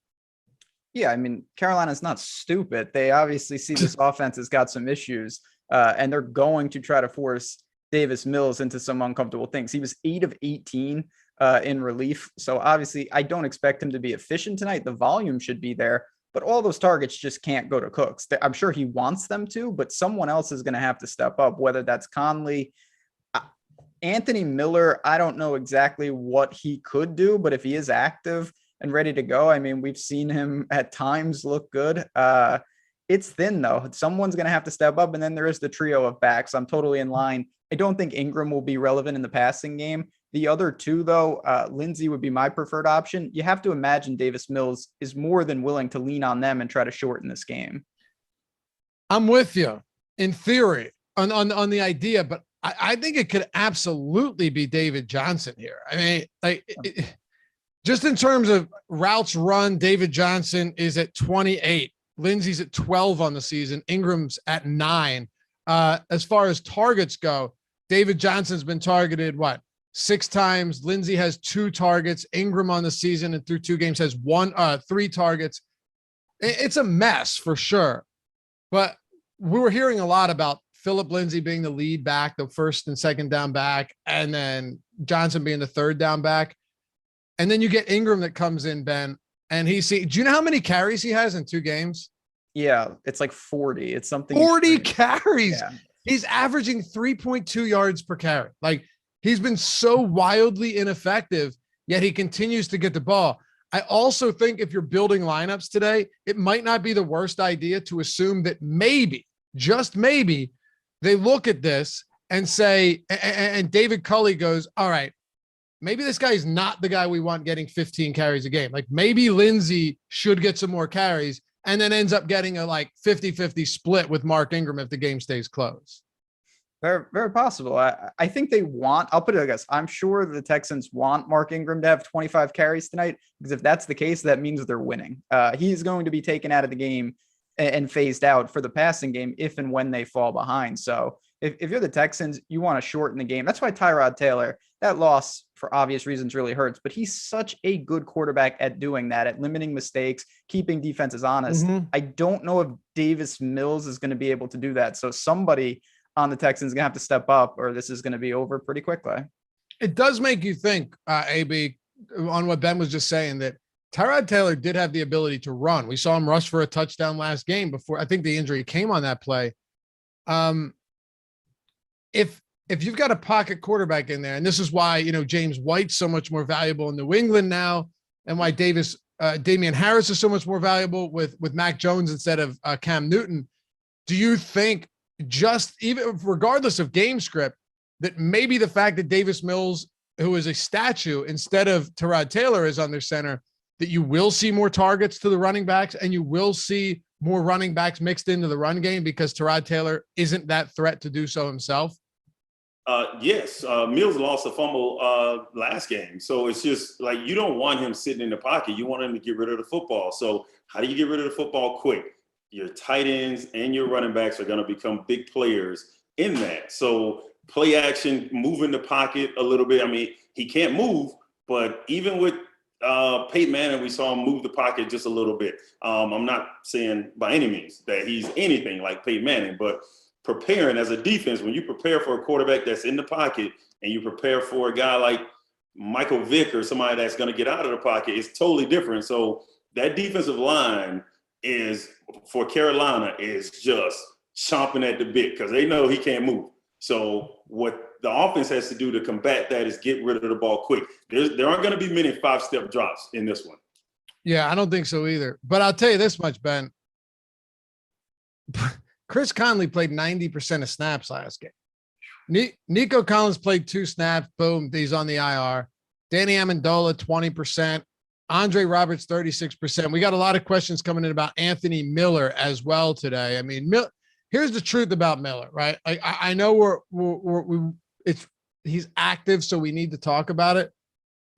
Yeah, I mean, Carolina's not stupid. They obviously see this offense has got some issues, and they're going to try to force Davis Mills into some uncomfortable things. He was 8 of 18 in relief. So obviously, I don't expect him to be efficient tonight. The volume should be there, but all those targets just can't go to Cooks. I'm sure he wants them to, but someone else is going to have to step up, whether that's Connolly. Anthony Miller, I don't know exactly what he could do, but if he is active and ready to go, I mean, we've seen him at times look good. It's thin, though. Someone's going to have to step up, and then there is the trio of backs. I'm totally in line. I don't think Ingram will be relevant in the passing game. The other two, though, Lindsey would be my preferred option. You have to imagine Davis Mills is more than willing to lean on them and try to shorten this game. I'm with you in theory on the idea, but I think it could absolutely be David Johnson here. I mean, just in terms of routes run, David Johnson is at 28. Lindsey's at 12 on the season. Ingram's at 9. As far as targets go, David Johnson's been targeted, 6 times. Lindsey has 2 targets. Ingram on the season and through 2 games has 3 targets. It's a mess for sure. But we were hearing a lot about Phillip Lindsay being the lead back, the first and second down back, and then Johnson being the third down back. And then you get Ingram that comes in, Ben, and do you know how many carries he has in 2 games? Yeah, it's like 40. It's something 40 carries. Yeah. He's averaging 3.2 yards per carry. Like, he's been so wildly ineffective, yet he continues to get the ball. I also think if you're building lineups today, it might not be the worst idea to assume that maybe, just maybe, they look at this and say, and David Culley goes, all right, maybe this guy's not the guy we want getting 15 carries a game. Like, maybe Lindsey should get some more carries and then ends up getting a 50-50 split with Mark Ingram if the game stays close. Very, very possible. I think they want, I'll put it like this. I'm sure the Texans want Mark Ingram to have 25 carries tonight, because if that's the case, that means they're winning. He's going to be taken out of the game and phased out for the passing game if and when they fall behind. So if you're the Texans, you want to shorten the game. That's why Tyrod Taylor, that loss for obvious reasons really hurts, but he's such a good quarterback at doing that, at limiting mistakes, keeping defenses honest. Mm-hmm. I don't know if Davis Mills is going to be able to do that. So somebody on the Texans is going to have to step up, or this is going to be over pretty quickly. It does make you think, AB, on what Ben was just saying, that Tyrod Taylor did have the ability to run. We saw him rush for a touchdown last game before, I think the injury came on that play. If you've got a pocket quarterback in there, and this is why, James White's so much more valuable in New England now, and why Damian Harris is so much more valuable with Mac Jones instead of Cam Newton. Do you think, just even regardless of game script, that maybe the fact that Davis Mills, who is a statue, instead of Tyrod Taylor is under center, that you will see more targets to the running backs and you will see more running backs mixed into the run game because Tyrod Taylor isn't that threat to do so himself? Yes. Mills lost a fumble last game. So it's just like, you don't want him sitting in the pocket. You want him to get rid of the football. So how do you get rid of the football quick? Your tight ends and your running backs are going to become big players in that. So play action, move in the pocket a little bit. I mean, he can't move, but even with Peyton Manning, we saw him move the pocket just a little bit. I'm not saying by any means that he's anything like Peyton Manning, but preparing as a defense, when you prepare for a quarterback that's in the pocket and you prepare for a guy like Michael Vick or somebody that's going to get out of the pocket, it's totally different. So that defensive line for Carolina is just chomping at the bit because they know he can't move. So what the offense has to do to combat that is get rid of the ball quick. There aren't going to be many 5-step drops in this one. Yeah, I don't think so either. But I'll tell you this much, Ben. Chris Connolly played 90% of snaps last game. Nico Collins played 2 snaps. Boom, he's on the IR. Danny Amendola, 20%. Andre Roberts, 36%. We got a lot of questions coming in about Anthony Miller as well today. I mean, here's the truth about Miller, right? I know he's active, so we need to talk about it.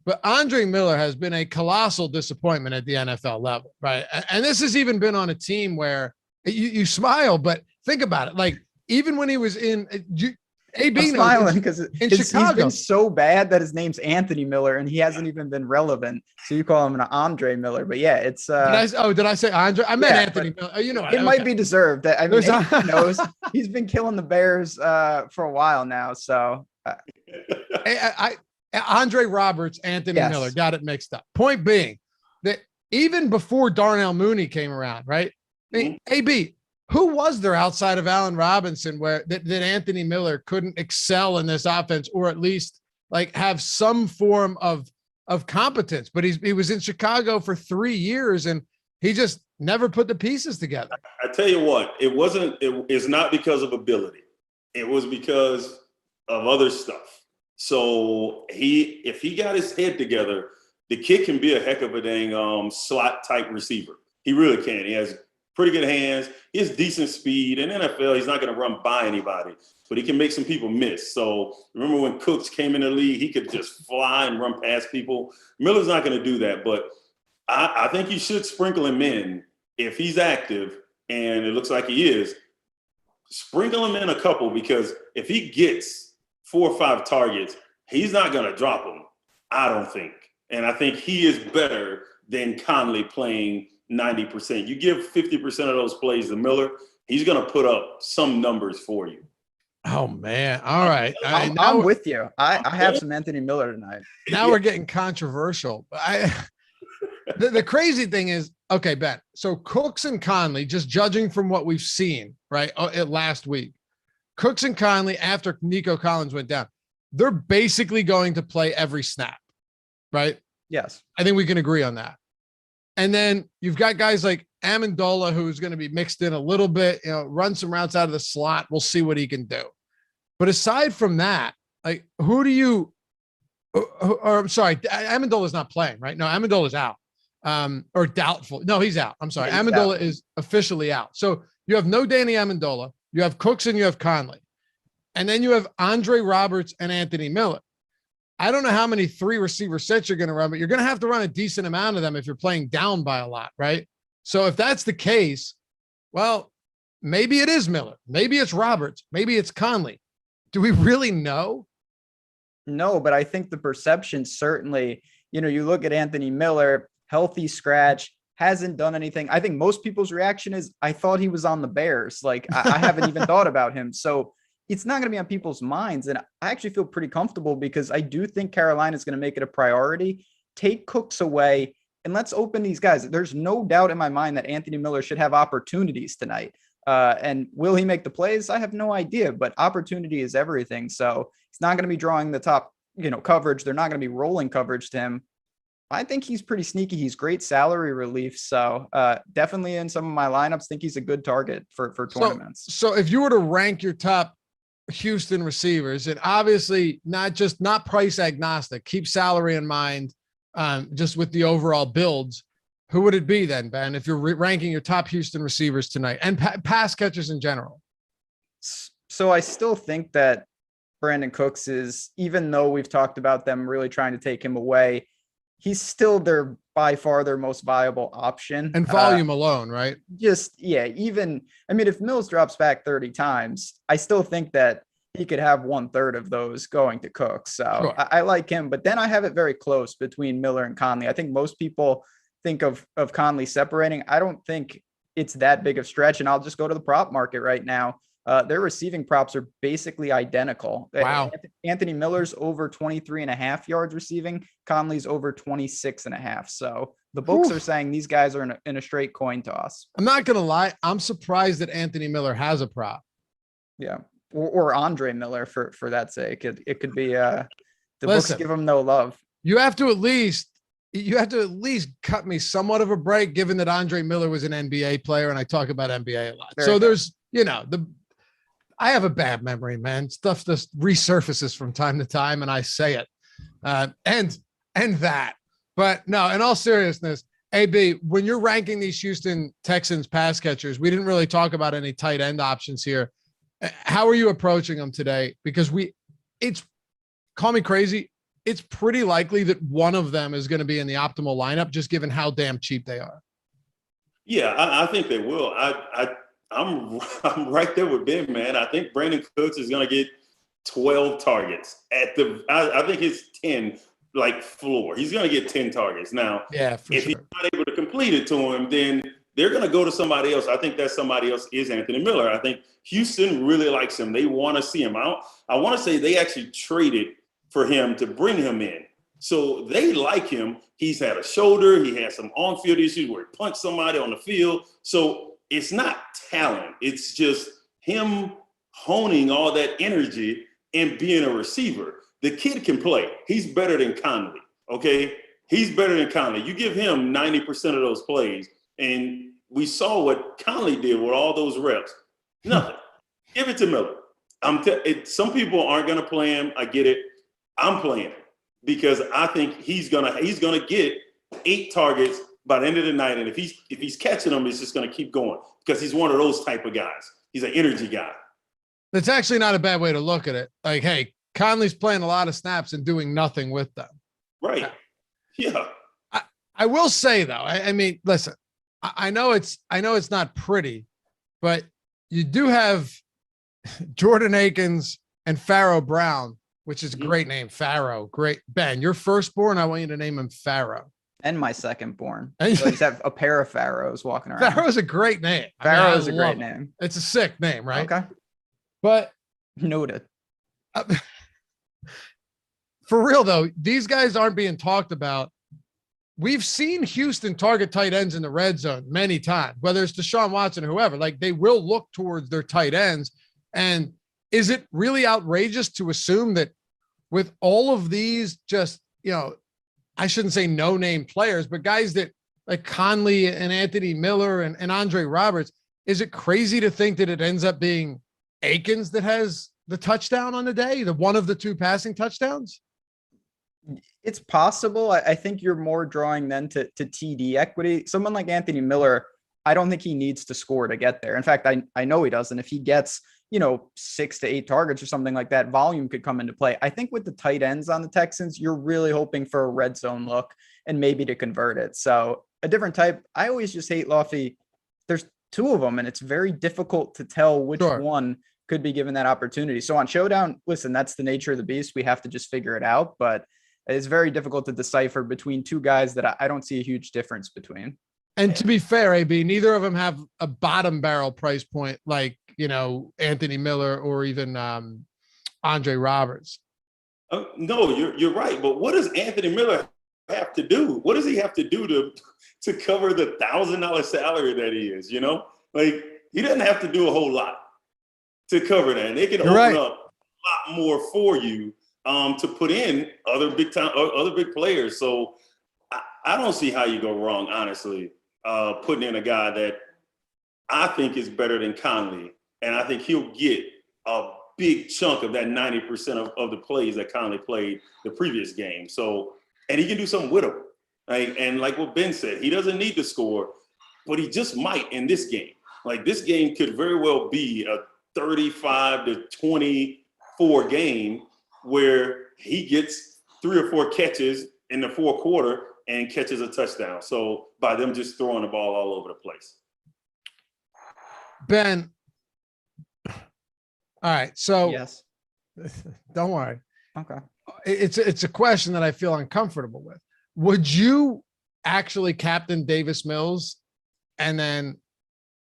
But Andre Miller has been a colossal disappointment at the NFL level, right? And this has even been on a team where you smile, but think about it. Like, even when he was in AB, I'm smiling because he's Chicago, been so bad that his name's Anthony Miller and he hasn't even been relevant. So you call him an Andre Miller, but yeah, it's. Did I say Andre? I meant Anthony Miller. It might be deserved. I mean, he knows he's been killing the Bears for a while now. So Andre Roberts, Anthony Miller, got it mixed up. Point being that even before Darnell Mooney came around, right? I mean, AB, who was there outside of Allen Robinson that Anthony Miller couldn't excel in this offense, or at least like have some form of competence? But he was in Chicago for 3 years and he just never put the pieces together. I tell you what, it's not because of ability. It was because of other stuff. So if he got his head together, the kid can be a heck of a dang slot type receiver. He really can. He has pretty good hands. He has decent speed. In NFL, he's not going to run by anybody, but he can make some people miss. So remember when Cooks came in the league, he could just fly and run past people. Miller's not going to do that, but I think you should sprinkle him in if he's active, and it looks like he is. Sprinkle him in a couple, because if he gets 4 or 5 targets, he's not going to drop them, I don't think. And I think he is better than Connolly playing 90%. You give 50% of those plays to Miller, he's going to put up some numbers for you. Oh, man. All right. I'm with you. I have some Anthony Miller tonight. Now we're getting controversial. The crazy thing is, okay, Ben, so Cooks and Connolly, just judging from what we've seen, right, last week, Cooks and Connolly, after Nico Collins went down, they're basically going to play every snap, right? Yes. I think we can agree on that. And then you've got guys like Amendola, who's going to be mixed in a little bit, run some routes out of the slot. We'll see what he can do. But aside from that, like, who do you, or I'm sorry, Amendola's not playing, right? No, Amendola's out. Or doubtful. No, he's out. I'm sorry. Amendola is officially out. So you have no Danny Amendola, you have Cooks, and you have Connolly. And then you have Andre Roberts and Anthony Miller. I don't know how many 3 receiver sets you're going to run, but you're going to have to run a decent amount of them if you're playing down by a lot, right? So if that's the case, well, maybe it is Miller. Maybe it's Roberts. Maybe it's Connolly. Do we really know? No, but I think the perception certainly, you look at Anthony Miller, healthy scratch, hasn't done anything. I think most people's reaction is, I thought he was on the Bears. Like, I haven't even thought about him. So it's not going to be on people's minds. And I actually feel pretty comfortable, because I do think Carolina is going to make it a priority. Take Cooks away and let's open these guys. There's no doubt in my mind that Anthony Miller should have opportunities tonight. And will he make the plays? I have no idea, but opportunity is everything. So he's not going to be drawing the top, coverage. They're not going to be rolling coverage to him. I think he's pretty sneaky. He's great salary relief. So definitely in some of my lineups, think he's a good target for tournaments. So if you were to rank your top Houston receivers, and obviously not price agnostic, keep salary in mind, just with the overall builds, who would it be then, Ben, if you're ranking your top Houston receivers tonight and pass catchers in general? So I still think that Brandon Cooks is, even though we've talked about them really trying to take him away, he's still by far their most viable option. And volume alone, right? If Mills drops back 30 times, I still think that he could have 1/3 of those going to Cooks. So sure. I like him, but then I have it very close between Miller and Connolly. I think most people think of Connolly separating. I don't think it's that big of stretch, and I'll just go to the prop market right now. Their receiving props are basically identical. Wow. Anthony Miller's over 23.5 yards receiving. Connolly's over 26.5. So the books are saying these guys are in a straight coin toss. I'm not going to lie. I'm surprised that Anthony Miller has a prop. Yeah. Or Andre Miller for that sake. It could be the books give him no love. You have to at least cut me somewhat of a break, given that Andre Miller was an NBA player and I talk about NBA a lot. So there's, I have a bad memory, man. Stuff just resurfaces from time to time, and I say it. And that. But no, in all seriousness, AB, when you're ranking these Houston Texans pass catchers, we didn't really talk about any tight end options here. How are you approaching them today? Because call me crazy, it's pretty likely that one of them is going to be in the optimal lineup, just given how damn cheap they are. Yeah, I think they will. I'm right there with Ben, man. I think Brandon Cooks is going to get 12 targets I think it's 10 floor. He's going to get 10 targets. Now, if he's not able to complete it to him, then they're going to go to somebody else. I think that somebody else is Anthony Miller. I think Houston really likes him. They want to see him out. I want to say they actually traded for him to bring him in. So they like him. He's had a shoulder. He had some on-field issues where he punched somebody on the field. So it's not talent. It's just him honing all that energy and being a receiver. The kid can play. He's better than Connolly, okay? He's better than Connolly. You give him 90% of those plays, and we saw what Connolly did with all those reps. Nothing. Give it to Miller. Some people aren't going to play him. I get it. I'm playing him because I think he's gonna get 8 targets by the end of the night, and if he's catching them, it's just going to keep going because he's one of those type of guys. He's an energy guy. That's actually not a bad way to look at it. Like, hey, Conley's playing a lot of snaps and doing nothing with them. Right. Yeah. I will say though, I mean, listen, I know it's not pretty, but you do have Jordan Akins and Pharaoh Brown, which is a great name. Pharaoh, great. Ben, your firstborn, I want you to name him Pharaoh. And my secondborn. So you just have a pair of Pharaohs walking around. Pharaoh's a great name. Pharaoh is a great name. It's a sick name, right? Okay. But noted. For real though, these guys aren't being talked about. We've seen Houston target tight ends in the red zone many times, whether it's Deshaun Watson or whoever. Like, they will look towards their tight ends. And is it really outrageous to assume that with all of these just, I shouldn't say no-name players, but guys that like Conley and Anthony Miller and Andre Roberts, is it crazy to think that it ends up being Akins that has the touchdown on the day, the one of the 2 passing touchdowns? It's possible. I think you're more drawing then to TD equity. Someone like Anthony Miller, I don't think he needs to score to get there. In fact, I know he doesn't. If he gets, 6 to 8 targets or something like that, volume could come into play. I think with the tight ends on the Texans, you're really hoping for a red zone look and maybe to convert it. So a different type. I always just hate Lofty. There's 2 of them, and it's very difficult to tell which one could be given that opportunity. So on Showdown, listen, that's the nature of the beast. We have to just figure it out. But it's very difficult to decipher between 2 guys that I don't see a huge difference between. And to be fair, AB, neither of them have a bottom barrel price point like, Anthony Miller or even Andre Roberts. No, you're right. But what does Anthony Miller have to do? What does he have to do to cover the $1,000 salary that he is? Like, he doesn't have to do a whole lot to cover that. And they can open up a lot more for you to put in other big players. So I don't see how you go wrong, honestly, putting in a guy that I think is better than Connolly. And I think he'll get a big chunk of that 90% of the plays that Connolly played the previous game. So, and he can do something with them. Right? And like what Ben said, he doesn't need to score, but he just might in this game. Like, this game could very well be a 35 to 24 game where he gets 3 or 4 catches in the 4th quarter and catches a touchdown. So by them just throwing the ball all over the place. Ben. All right. So yes, don't worry. Okay. It's a question that I feel uncomfortable with. Would you actually captain Davis Mills and then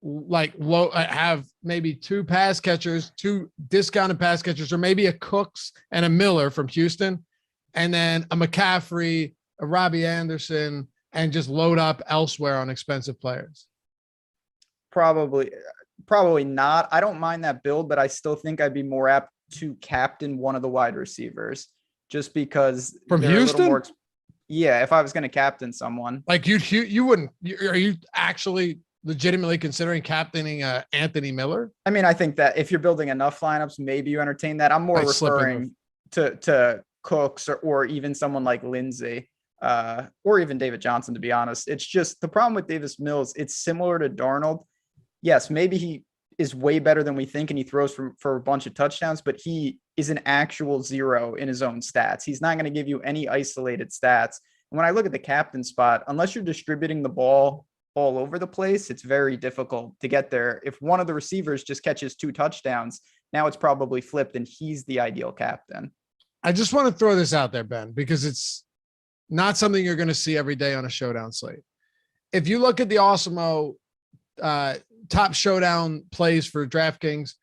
have maybe 2 pass catchers, 2 discounted pass catchers, or maybe a Cooks and a Miller from Houston, and then a McCaffrey, a Robbie Anderson, and just load up elsewhere on expensive players? Probably not. I don't mind that build, but I still think I'd be more apt to captain one of the wide receivers just because from Houston. Yeah, if I was going to captain someone, like you wouldn't. Are you actually legitimately considering captaining Anthony Miller? I mean, I think that if you're building enough lineups, maybe you entertain that. I'm more referring to Cooks or even someone like Lindsay or even David Johnson, to be honest. It's just the problem with Davis Mills. It's similar to Darnold. Yes, maybe he is way better than we think and he throws for a bunch of touchdowns, but he is an actual 0 in his own stats. He's not going to give you any isolated stats. And when I look at the captain spot, unless you're distributing the ball all over the place, it's very difficult to get there. If one of the receivers just catches 2 touchdowns, now it's probably flipped and he's the ideal captain. I just want to throw this out there, Ben, because it's not something you're going to see every day on a Showdown slate. If you look at the Awesemo top Showdown plays for DraftKings,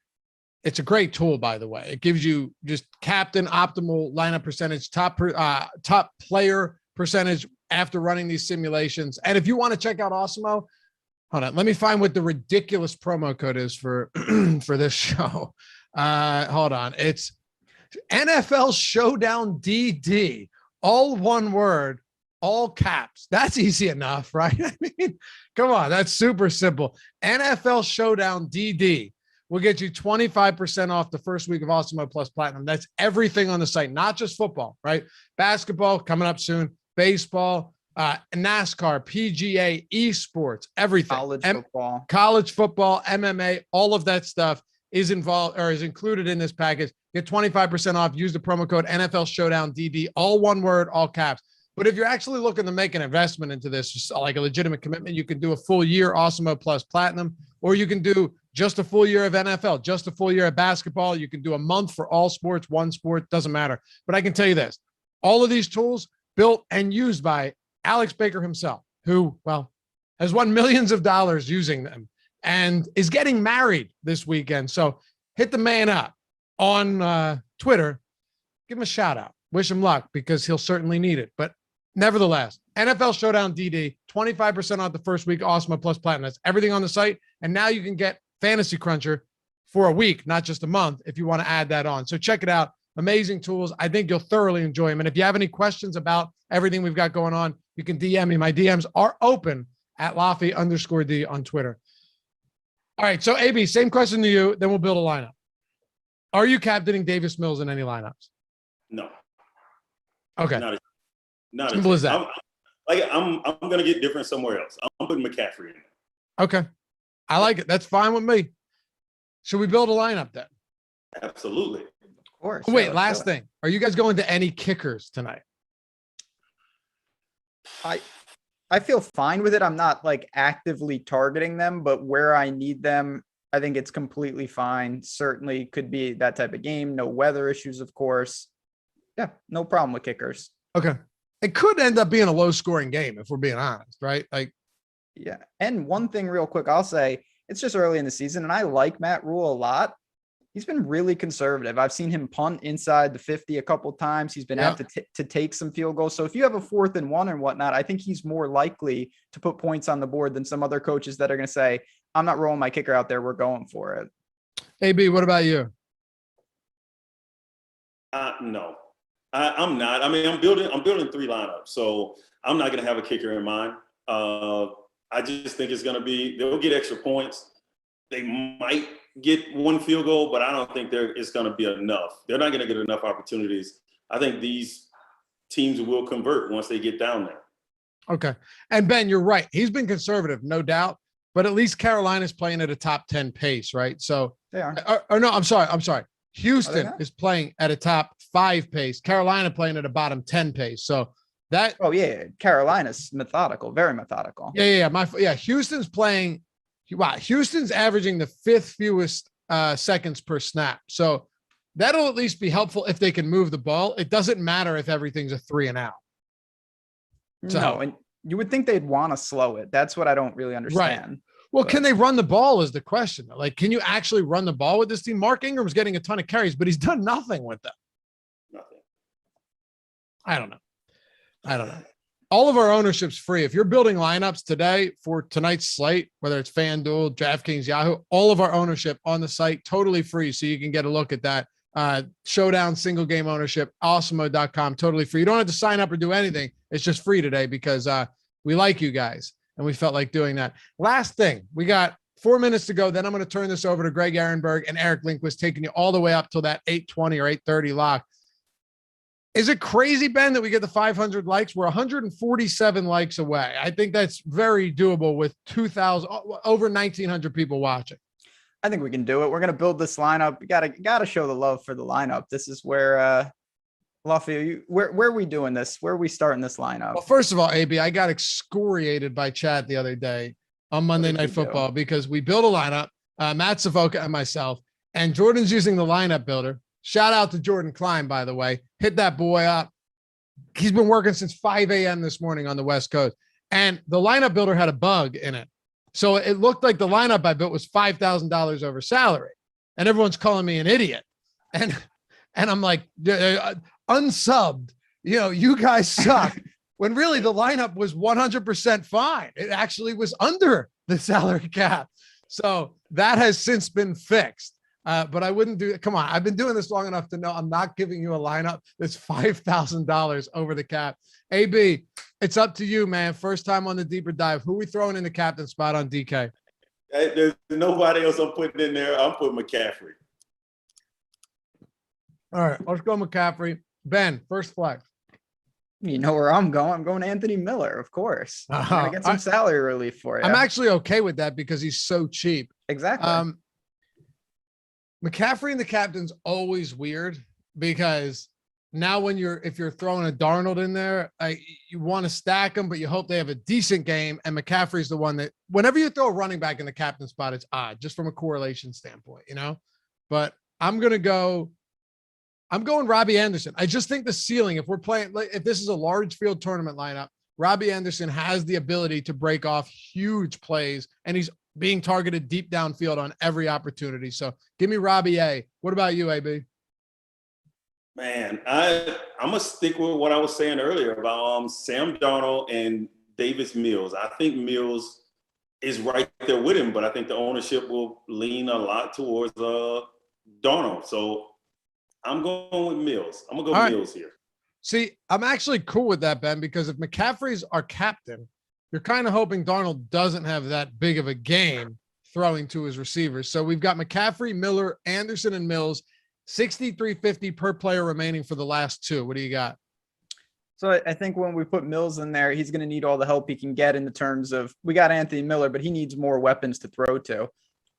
It's a great tool, by the way. It gives you just captain optimal lineup percentage, top player percentage after running these simulations. And if you want to check out Awesemo, hold on, let me find what the ridiculous promo code is for for this show. Hold on, it's NFL Showdown DD, all one word, all caps. That's easy enough, right? I mean, come on, that's super simple. NFL Showdown DD will get you 25% off the first week of Awesemo Plus Platinum. That's everything on the site, not just football, right? Basketball coming up soon, baseball, NASCAR, PGA, esports, everything. College football, MMA, all of that stuff is involved or is included in this package. Get 25% off. Use the promo code NFL Showdown DD, all one word, all caps. But if you're actually looking to make an investment into this, just like a legitimate commitment, you can do a full year Awesemo Plus Platinum, or you can do just a full year of NFL, just a full year of basketball. You can do a month for all sports, one sport, doesn't matter. But I can tell you this, all of these tools built and used by Alex Baker himself, who, well, has won millions of dollars using them and is getting married this weekend. So hit the man up on Twitter, give him a shout out, wish him luck because he'll certainly need it. But nevertheless, NFL Showdown DD, 25% off the first week, Awesemo Plus Platinum. That's everything on the site. And now you can get Fantasy Cruncher for a week, not just a month, if you want to add that on. So check it out. Amazing tools. I think you'll thoroughly enjoy them. And if you have any questions about everything we've got going on, you can DM me. My DMs are open at Laffy_D on Twitter. All right. So AB, same question to you. Then we'll build a lineup. Are you captaining Davis Mills in any lineups? No. Okay. Not simple as that. I'm going to get different somewhere else. I'm putting McCaffrey in there. Okay. I like it. That's fine with me. Should we build a lineup then? Absolutely. Of course. Oh, wait, last thing. Are you guys going to any kickers tonight? I feel fine with it. I'm not like actively targeting them, but where I need them, I think it's completely fine. Certainly could be that type of game. No weather issues, of course. Yeah, no problem with kickers. Okay. It could end up being a low scoring game if we're being honest, right? Like, yeah. And one thing real quick, I'll say it's just early in the season and I like Matt Rule a lot. He's been really conservative. I've seen him punt inside the 50 a couple times. He's been able to take some field goals. So if you have a 4th and 1 and whatnot, I think he's more likely to put points on the board than some other coaches that are going to say, I'm not rolling my kicker out there. We're going for it. AB, what about you? No, I'm not. I mean, I'm building 3 lineups, so I'm not going to have a kicker in mind. I just think it's going to be, they'll get extra points. They might get 1 field goal, but I don't think it's going to be enough. They're not going to get enough opportunities. I think these teams will convert once they get down there. Okay. And Ben, you're right. He's been conservative, no doubt, but at least Carolina's playing at a top 10 pace, right? So they are. Or no, I'm sorry. Houston is playing at a top 5 pace. Carolina playing at a bottom 10 pace. So that. Oh yeah. Carolina's methodical, very methodical. Yeah. Houston's playing. Wow. Houston's averaging the 5th fewest seconds per snap. So that'll at least be helpful if they can move the ball. It doesn't matter if everything's a 3 and out. So, no, and you would think they'd want to slow it. That's what I don't really understand. Right. Well, can they run the ball is the question. Like, can you actually run the ball with this team? Mark Ingram's getting a ton of carries, but he's done nothing with them. Nothing. I don't know. All of our ownership's free. If you're building lineups today for tonight's slate, whether it's FanDuel, DraftKings, Yahoo, all of our ownership on the site, totally free. So you can get a look at that. Showdown, single game ownership, awesemo.com, totally free. You don't have to sign up or do anything. It's just free today because we like you guys and we felt like doing that. Last thing, we got 4 minutes to go. Then I'm going to turn this over to Greg Ehrenberg and Eric Lindquist, taking you all the way up till that 8:20 or 8:30 lock. Is it crazy, Ben, that we get the 500 likes? We're 147 likes away. I think that's very doable with 2,000, over 1,900 people watching. I think we can do it. We're going to build this lineup. We gotta show the love for the lineup. This is where, Luffy, where are we doing this? Where are we starting this lineup? Well, first of all, AB, I got excoriated by Chad the other day on Monday Night Football because we built a lineup, Matt Savoca and myself, and Jordan's using the lineup builder. Shout out to Jordan Klein, by the way. Hit that boy up. He's been working since 5 a.m. this morning on the West Coast. And the lineup builder had a bug in it. So it looked like the lineup I built was $5,000 over salary. and everyone's calling me an idiot. And I'm like, unsubbed, you guys suck. When really the lineup was 100% fine. It actually was under the salary cap. So that has since been fixed. But I wouldn't do it. Come on. I've been doing this long enough to know I'm not giving you a lineup that's $5,000 over the cap. AB, it's up to you, man. First time on the deeper dive. Who are we throwing in the captain spot on DK? Hey, there's nobody else I'm putting in there. I'm putting McCaffrey. All right, let's go McCaffrey. Ben, first flex. You know where I'm going. I'm going Anthony Miller, of course. I'm gonna get some salary relief for you. I'm actually okay with that because he's so cheap. Exactly. McCaffrey and the captain's always weird because now if you're throwing a Darnold in there, you want to stack them, but you hope they have a decent game. And McCaffrey's the one that whenever you throw a running back in the captain spot, it's odd just from a correlation standpoint, but I'm going Robbie Anderson. I just think the ceiling, if this is a large field tournament lineup, Robbie Anderson has the ability to break off huge plays, and he's being targeted deep downfield on every opportunity. So give me Robbie A. What about you, AB? Man, I'm going to stick with what I was saying earlier about Sam Darnold and Davis Mills. I think Mills is right there with him, but I think the ownership will lean a lot towards Darnold. So I'm going with Mills. I'm going to go Mills here. See, I'm actually cool with that, Ben, because if McCaffrey's our captain, you're kind of hoping Darnold doesn't have that big of a game throwing to his receivers. So we've got McCaffrey, Miller, Anderson, and Mills, 6,350 per player remaining for the last two. What do you got? So I think when we put Mills in there, he's going to need all the help he can get in the terms of we got Anthony Miller, but he needs more weapons to throw to.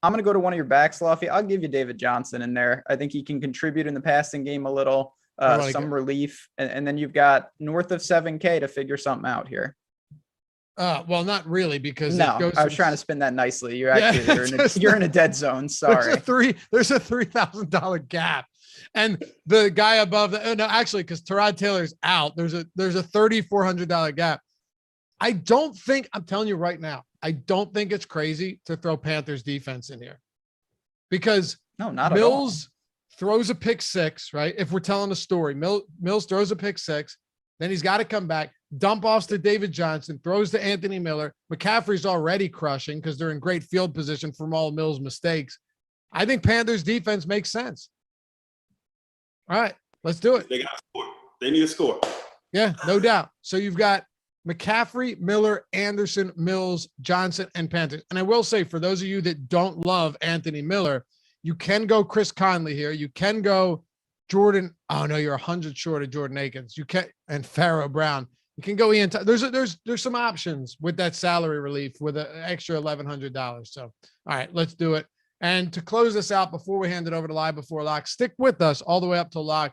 I'm going to go to one of your backs, Luffy. I'll give you David Johnson in there. I think he can contribute in the passing game a little, some relief. And then you've got north of 7K to figure something out here. Well, not really, because I was trying to spin that nicely. You're actually you're in a dead zone. Sorry. There's a $3,000 gap. And the guy above because Tyrod Taylor's out. There's a $3,400 gap. I'm telling you right now, I don't think it's crazy to throw Panthers defense in here because Mills throws a pick six, right? If we're telling a story, Mills throws a pick six, then he's got to come back, dump offs to David Johnson, throws to Anthony Miller. McCaffrey's already crushing because they're in great field position from all Mills' mistakes. I think Panthers defense makes sense. All right, let's do it. They got to score. They need a score. Yeah, no doubt. So you've got McCaffrey, Miller, Anderson, Mills, Johnson, and Panthers. And I will say, for those of you that don't love Anthony Miller, you can go Chris Connolly here. You can go Jordan. Oh no, you're 100 short of Jordan Akins. You can and Pharaoh Brown. You can go Ian. There's some options with that salary relief with an extra $1,100. So all right, let's do it. And to close this out before we hand it over to Live Before Lock, stick with us all the way up to lock.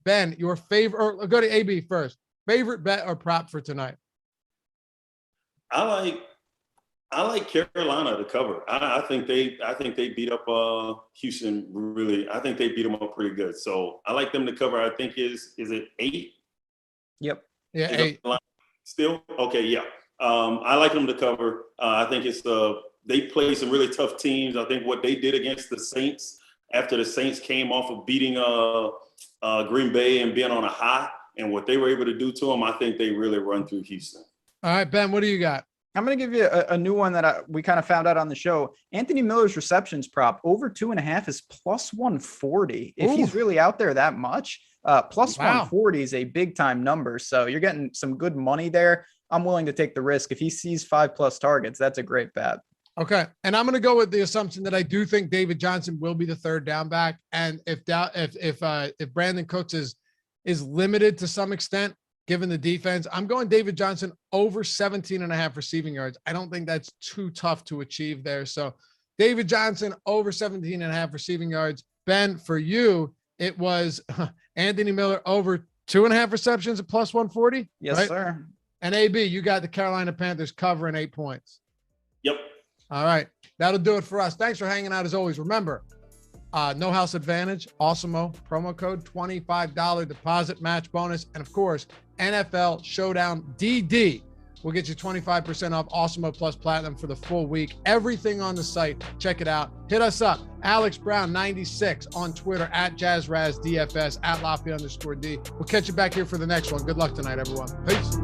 Ben, your favorite, or go to AB first. Favorite bet or prop for tonight? I like Carolina to cover. I think they beat up Houston really. I think they beat them up pretty good. So I like them to cover. I think is it 8? Yep. Yeah, 8. Still? Okay, yeah. I like them to cover. I think it's they play some really tough teams. I think what they did against the Saints after the Saints came off of beating Green Bay and being on a high, and what they were able to do to them, I think they really run through Houston. All right, Ben, what do you got? I'm going to give you a new one that we kind of found out on the show. Anthony Miller's receptions prop over 2.5 is plus 140. If he's really out there that much, plus 140 is a big time number. So you're getting some good money there. I'm willing to take the risk. If he sees 5+ targets, that's a great bet. Okay. And I'm going to go with the assumption that I do think David Johnson will be the third down back. And if Brandon Cooks is limited to some extent, given the defense, I'm going David Johnson over 17.5 receiving yards. I don't think that's too tough to achieve there. So David Johnson over 17.5 receiving yards. Ben, for you, it was Anthony Miller over 2.5 receptions at plus 140. Yes, right? Sir. And AB, you got the Carolina Panthers covering 8 points. Yep. All right. That'll do it for us. Thanks for hanging out as always. Remember, No House Advantage, Awesemo, promo code, $25 deposit match bonus. And of course, NFL Showdown DD. We'll get you 25% off Awesemo Plus Platinum for the full week. Everything on the site. Check it out. Hit us up. Alex Brown 96 on Twitter, at JazzRazDFS, at Lafayette_D. We'll catch you back here for the next one. Good luck tonight, everyone. Peace.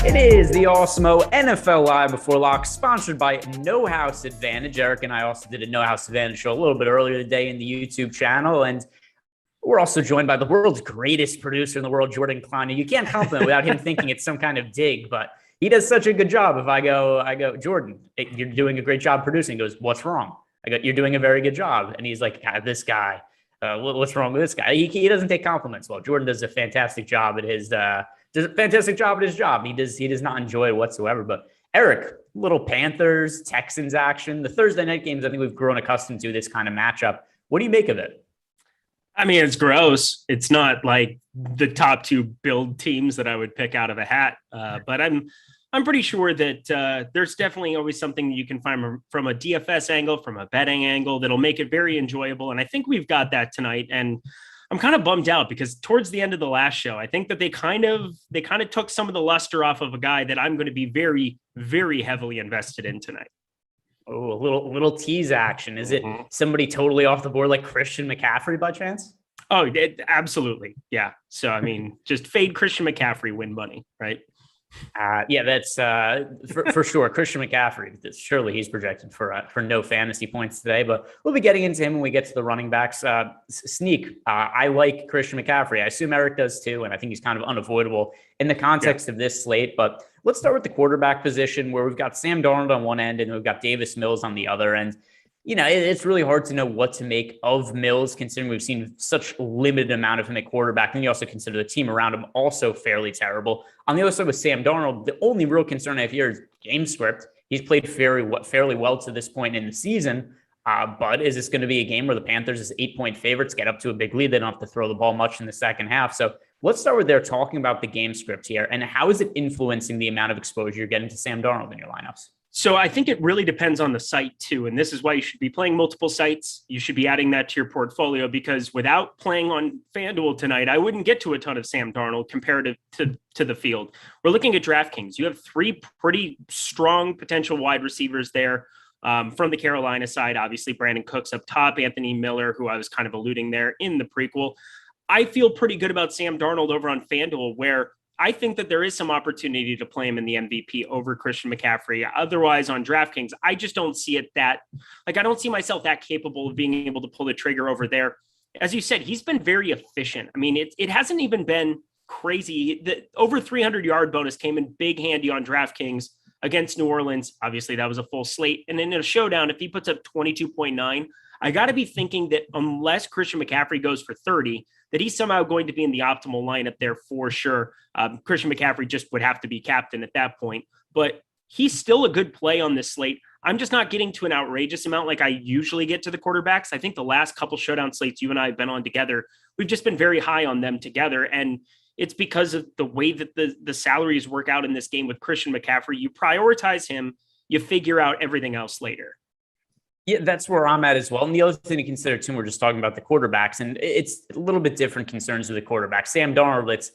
It is the Awesemo NFL Live Before Lock, sponsored by No House Advantage. Eric and I also did a No House Advantage show a little bit earlier today in the YouTube channel, and we're also joined by the world's greatest producer in the world, Jordan Klein. You can't compliment without him thinking it's some kind of dig, but he does such a good job. If I go, Jordan, you're doing a great job producing. He goes, what's wrong? I go, you're doing a very good job. And he's like, this guy, what's wrong with this guy? He doesn't take compliments. Well, Jordan does a fantastic job at his job. He does not enjoy it whatsoever. But Eric, little Panthers, Texans action. The Thursday night games, I think we've grown accustomed to this kind of matchup. What do you make of it? I mean, it's gross. It's not like the top two build teams that I would pick out of a hat. But I'm pretty sure that there's definitely always something you can find from a DFS angle, from a betting angle, that'll make it very enjoyable. And I think we've got that tonight. And I'm kind of bummed out because towards the end of the last show, I think that they kind of took some of the luster off of a guy that I'm going to be very, very heavily invested in tonight. Oh, a little tease action. Is it somebody totally off the board like Christian McCaffrey by chance? Oh, absolutely. Yeah. So, I mean, just fade Christian McCaffrey, win money, right? Yeah, that's for sure. Christian McCaffrey, surely he's projected for no fantasy points today, but we'll be getting into him when we get to the running backs. Sneak, I like Christian McCaffrey. I assume Eric does too, and I think he's kind of unavoidable in the context of this slate. But let's start with the quarterback position, where we've got Sam Darnold on one end and we've got Davis Mills on the other end. You know, it's really hard to know what to make of Mills, considering we've seen such limited amount of him at quarterback. And you also consider the team around him also fairly terrible. On the other side with Sam Darnold, the only real concern I have here is game script. He's played fairly well to this point in the season. But is this going to be a game where the Panthers, as 8-point favorites, get up to a big lead? They don't have to throw the ball much in the second half. So let's start with there talking about the game script here. And how is it influencing the amount of exposure you're getting to Sam Darnold in your lineups? So I think it really depends on the site too. And this is why you should be playing multiple sites. You should be adding that to your portfolio, because without playing on FanDuel tonight, I wouldn't get to a ton of Sam Darnold comparative to the field. We're looking at DraftKings. You have three pretty strong potential wide receivers there. From the Carolina side, obviously Brandon Cooks up top, Anthony Miller, who I was kind of alluding there in the prequel. I feel pretty good about Sam Darnold over on FanDuel, where I think that there is some opportunity to play him in the MVP over Christian McCaffrey. Otherwise, on DraftKings, I just don't see it that, I don't see myself that capable of being able to pull the trigger over there. As you said, he's been very efficient. I mean, it hasn't even been crazy. The over 300-yard bonus came in big handy on DraftKings against New Orleans. Obviously, that was a full slate. And in a showdown, if he puts up 22.9, I got to be thinking that unless Christian McCaffrey goes for 30, that he's somehow going to be in the optimal lineup there for sure. Christian McCaffrey just would have to be captain at that point. But he's still a good play on this slate. I'm just not getting to an outrageous amount like I usually get to the quarterbacks. I think the last couple showdown slates you and I have been on together, we've just been very high on them together. And it's because of the way that the salaries work out in this game with Christian McCaffrey. You prioritize him, you figure out everything else later. Yeah, that's where I'm at as well. And the other thing to consider too, we're just talking about the quarterbacks, and it's a little bit different concerns with the quarterback. Sam Darnold,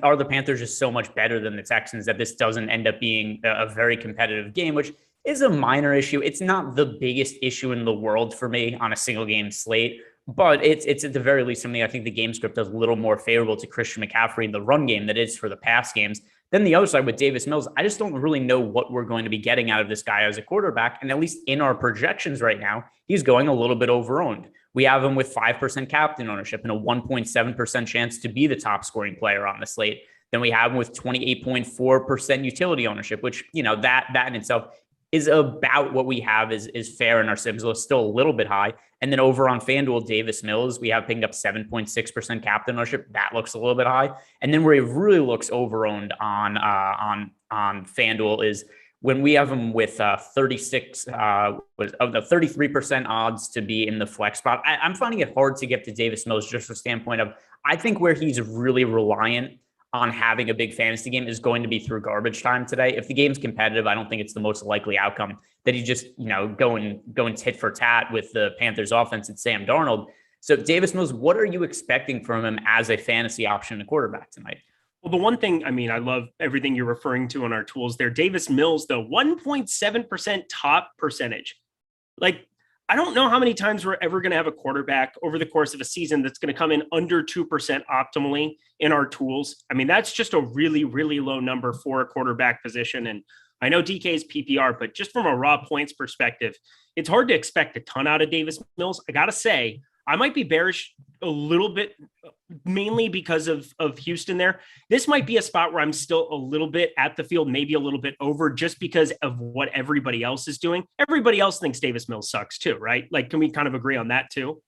are the Panthers just so much better than the Texans that this doesn't end up being a very competitive game, which is a minor issue. It's not the biggest issue in the world for me on a single game slate, but it's at the very least something I think the game script does a little more favorable to Christian McCaffrey in the run game than it is for the pass games. Then the other side with Davis Mills, I just don't really know what we're going to be getting out of this guy as a quarterback. And at least in our projections right now, he's going a little bit over-owned. We have him with 5% captain ownership and a 1.7% chance to be the top scoring player on the slate. Then we have him with 28.4% utility ownership, which, that in itself is about what we have is fair in our sims. It's still a little bit high. And then over on FanDuel, Davis Mills, we have picking up 7.6% captain ownership. That looks a little bit high. And then where it really looks over-owned on FanDuel is when we have him with 33% odds to be in the flex spot. I'm finding it hard to get to Davis Mills just from the standpoint of, I think where he's really reliant on having a big fantasy game is going to be through garbage time today. If the game's competitive, I don't think it's the most likely outcome that he just, going tit for tat with the Panthers offense and Sam Darnold. So Davis Mills, what are you expecting from him as a fantasy option at quarterback tonight? Well, the one thing, I love everything you're referring to on our tools there. Davis Mills, though, 1.7% top percentage. Like, I don't know how many times we're ever going to have a quarterback over the course of a season that's going to come in under 2% optimally in our tools. That's just a really, really low number for a quarterback position. And I know DK is PPR, but just from a raw points perspective, it's hard to expect a ton out of Davis Mills. I got to say, I might be bearish a little bit, mainly because of Houston there. This might be a spot where I'm still a little bit at the field, maybe a little bit over, just because of what everybody else is doing. Everybody else thinks Davis Mills sucks too, right? Like, can we kind of agree on that too?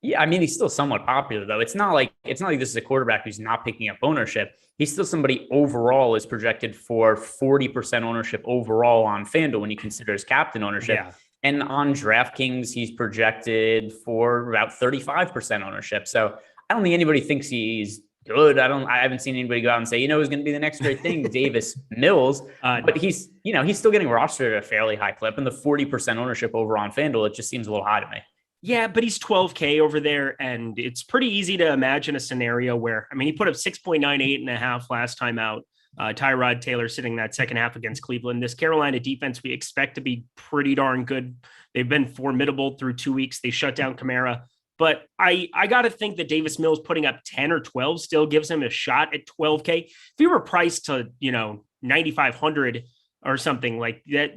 Yeah, he's still somewhat popular though. It's not like this is a quarterback who's not picking up ownership. He's still somebody overall is projected for 40% ownership overall on FanDuel when you consider his captain ownership. Yeah. And on DraftKings, he's projected for about 35% ownership. So I don't think anybody thinks he's good. I haven't seen anybody go out and say, who's going to be the next great thing, Davis Mills. But he's still getting rostered at a fairly high clip, and the 40% ownership over on FanDuel, it just seems a little high to me. Yeah, but he's 12K over there, and it's pretty easy to imagine a scenario where, he put up 6.98.5 last time out. Tyrod Taylor sitting that second half against Cleveland. This Carolina defense we expect to be pretty darn good. They've been formidable through 2 weeks. They shut down Kamara. But I got to think that Davis Mills putting up 10 or 12 still gives him a shot at 12K. If he were priced to, 9,500 or something like that,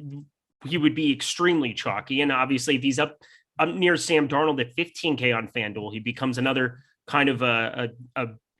he would be extremely chalky. And obviously if he's up near Sam Darnold at 15K on FanDuel, he becomes another kind of a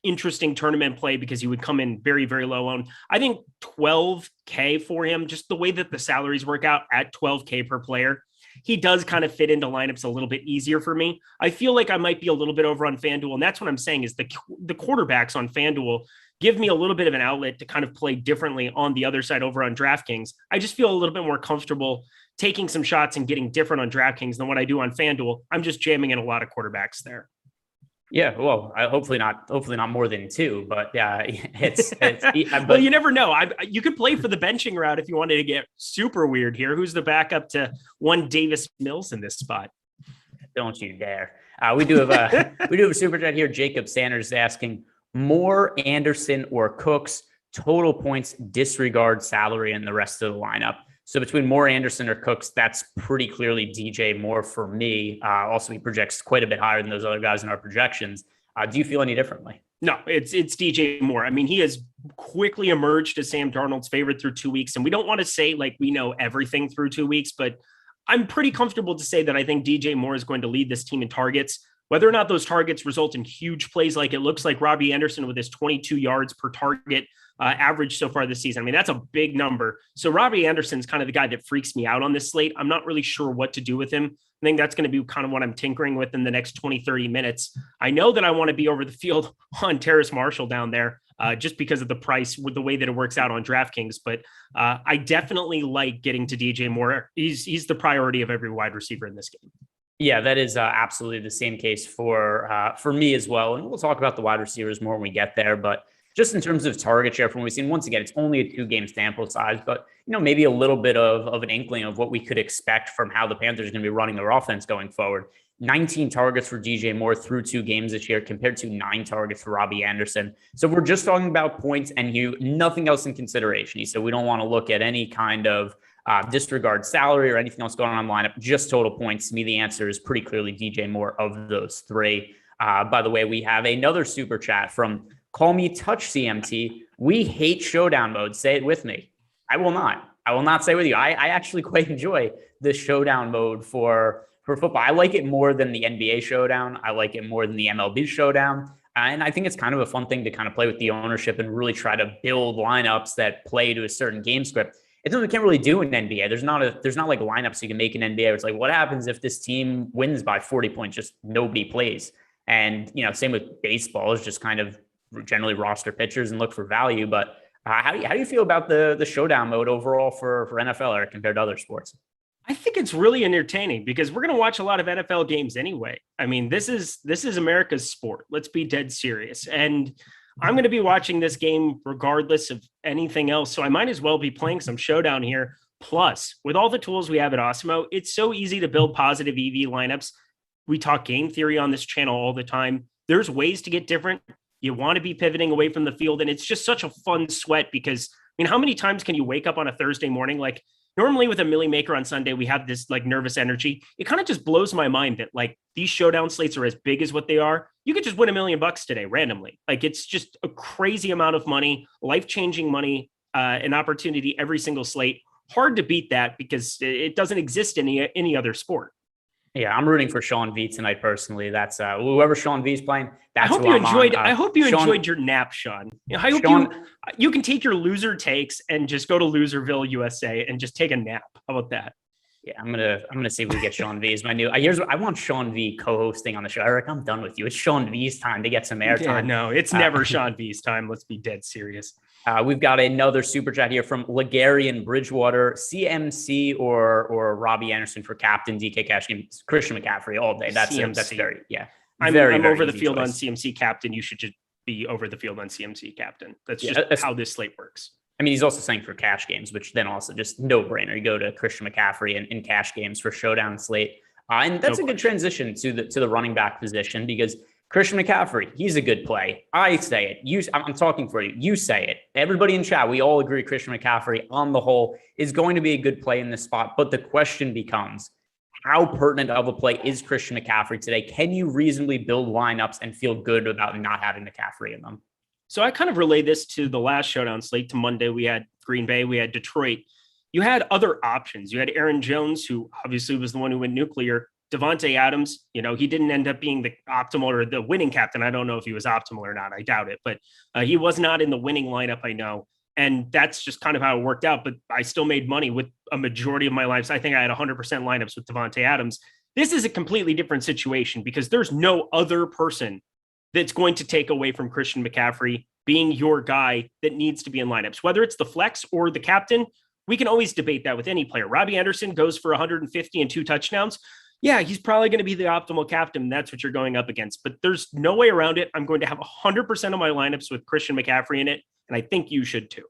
interesting tournament play because he would come in very, very low owned. I think 12K for him, just the way that the salaries work out at 12K per player, he does kind of fit into lineups a little bit easier for me. I feel like I might be a little bit over on FanDuel. And that's what I'm saying is the quarterbacks on FanDuel give me a little bit of an outlet to kind of play differently on the other side over on DraftKings. I just feel a little bit more comfortable taking some shots and getting different on DraftKings than what I do on FanDuel. I'm just jamming in a lot of quarterbacks there. Yeah, well, hopefully not more than two, but yeah, it's well, you never know. You could play for the benching route if you wanted to get super weird here. Who's the backup to one Davis Mills in this spot? Don't you dare. We do have a super chat here. Jacob Sanders is asking Moore, Anderson, or Cooks, total points, disregard salary, and the rest of the lineup. So between Moore, Anderson, or Cooks, that's pretty clearly DJ Moore for me. Also, he projects quite a bit higher than those other guys in our projections. Do you feel any differently? No, it's DJ Moore. He has quickly emerged as Sam Darnold's favorite through 2 weeks. And we don't want to say like we know everything through 2 weeks, but I'm pretty comfortable to say that I think DJ Moore is going to lead this team in targets. whether or not those targets result in huge plays, like it looks like Robbie Anderson with his 22 yards per target average so far this season. I mean, that's a big number. So Robbie Anderson's kind of the guy that freaks me out on this slate. I'm not really sure what to do with him. I think that's going to be kind of what I'm tinkering with in the next 20, 30 minutes. I know that I want to be over the field on Terrace Marshall down there just because of the price with the way that it works out on DraftKings. But I definitely like getting to DJ Moore. He's the priority of every wide receiver in this game. Yeah, that is absolutely the same case for me as well. And we'll talk about the wide receivers more when we get there. But just in terms of target share from what we've seen, once again, it's only a 2-game sample size, but maybe a little bit of an inkling of what we could expect from how the Panthers are going to be running their offense going forward. 19 targets for DJ Moore through 2 games this year compared to 9 targets for Robbie Anderson. So we're just talking about points and nothing else in consideration. He said we don't want to look at any kind of disregard salary or anything else going on in lineup, just total points. To me, the answer is pretty clearly DJ Moore of those 3. By the way, we have another super chat from Call Me Touch CMT. We hate showdown mode. Say it with me. I will not say with you. I actually quite enjoy the showdown mode for football. I like it more than the NBA showdown. I like it more than the MLB showdown. And I think it's kind of a fun thing to kind of play with the ownership and really try to build lineups that play to a certain game script. It's something we can't really do in NBA. There's not like lineups you can make in NBA where it's like, what happens if this team wins by 40 points? Just nobody plays. And, same with baseball, is just kind of generally roster pitchers and look for value. But how do you feel about the showdown mode overall for NFL, Eric, compared to other sports? I think it's really entertaining because we're going to watch a lot of NFL games anyway. I mean, this is America's sport. Let's be dead serious. And I'm going to be watching this game regardless of anything else. So I might as well be playing some showdown here. Plus, with all the tools we have at Awesemo, it's so easy to build positive EV lineups. We talk game theory on this channel all the time. There's ways to get different. You want to be pivoting away from the field. And it's just such a fun sweat because, how many times can you wake up on a Thursday morning? Like normally with a Millie Maker on Sunday, we have this like nervous energy. It kind of just blows my mind that like these showdown slates are as big as what they are. You could just win $1 million today randomly. Like it's just a crazy amount of money, life-changing money, an opportunity every single slate. Hard to beat that because it doesn't exist in any other sport. Yeah, I'm rooting for Sean V tonight personally. That's whoever Sean V's playing. That's I hope you enjoyed your nap, Sean. I hope you can take your loser takes and just go to Loserville, USA, and just take a nap. How about that? Yeah, I'm gonna see if we get Sean V as my new. I want Sean V co-hosting on the show. Eric, I'm done with you. It's Sean V's time to get some airtime. Yeah, no, it's never Sean V's time. Let's be dead serious. We've got another super chat here from Legarian Bridgewater, CMC or Robbie Anderson for captain DK cash game. Christian McCaffrey all day. That's very I'm over the field choice. On CMC captain. You should just be over the field on CMC captain. That's just how this slate works. I mean, he's also saying for cash games, which then also just no brainer. You go to Christian McCaffrey in cash games for showdown slate. And that's a good transition to the running back position because Christian McCaffrey, he's a good play. I say it. I'm talking for you. You say it. Everybody in chat, we all agree Christian McCaffrey on the whole is going to be a good play in this spot. But the question becomes, how pertinent of a play is Christian McCaffrey today? Can you reasonably build lineups and feel good about not having McCaffrey in them? So I kind of relay this to the last showdown slate. To Monday, we had Green Bay, we had Detroit. You had other options. You had Aaron Jones, who obviously was the one who went nuclear. Devontae Adams, he didn't end up being the optimal or the winning captain. I don't know if he was optimal or not. I doubt it, but he was not in the winning lineup. I know. And that's just kind of how it worked out. But I still made money with a majority of my lives. I think I had 100% lineups with Devontae Adams. This is a completely different situation because there's no other person that's going to take away from Christian McCaffrey being your guy that needs to be in lineups, whether it's the flex or the captain. We can always debate that with any player. Robbie Anderson goes for 150 and 2 touchdowns. Yeah, he's probably going to be the optimal captain. That's what you're going up against, but there's no way around it. I'm going to have 100% of my lineups with Christian McCaffrey in it. And I think you should too.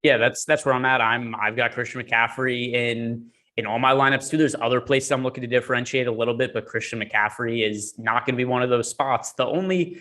Yeah, that's where I'm at. I've got Christian McCaffrey in all my lineups too. There's other places I'm looking to differentiate a little bit, but Christian McCaffrey is not going to be one of those spots. The only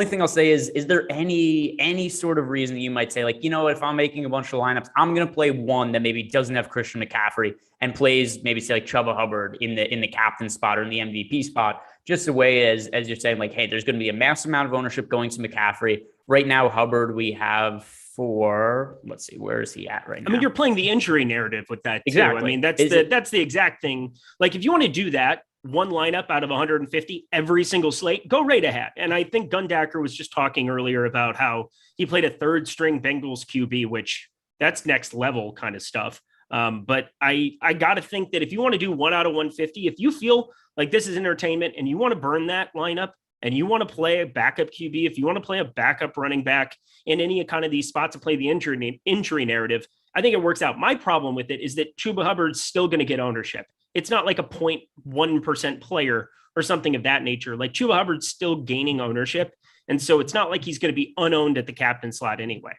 thing I'll say is there any sort of reason that you might say, like, if I'm making a bunch of lineups, I'm going to play one that maybe doesn't have Christian McCaffrey and plays maybe say like Chuba Hubbard in the captain spot or in the MVP spot, just a way as you're saying, like, hey, there's going to be a massive amount of ownership going to McCaffrey. Right now, Hubbard, we have for, let's see, where is he at right now? I mean, you're playing the injury narrative with that too. Exactly. I mean, that's the exact thing. Like, if you want to do that, one lineup out of 150 every single slate, go right ahead. And I think Gundacker was just talking earlier about how he played a third string Bengals QB, which that's next level kind of stuff. But I got to think that if you want to do 1 out of 150, if you feel like this is entertainment and you want to burn that lineup and you want to play a backup QB, if you want to play a backup running back in any kind of these spots to play the injury narrative, I think it works out. My problem with it is that Chuba Hubbard's still going to get ownership. It's not like a 0.1% player or something of that nature. Like Chuba Hubbard's still gaining ownership. And so it's not like he's going to be unowned at the captain slot anyway.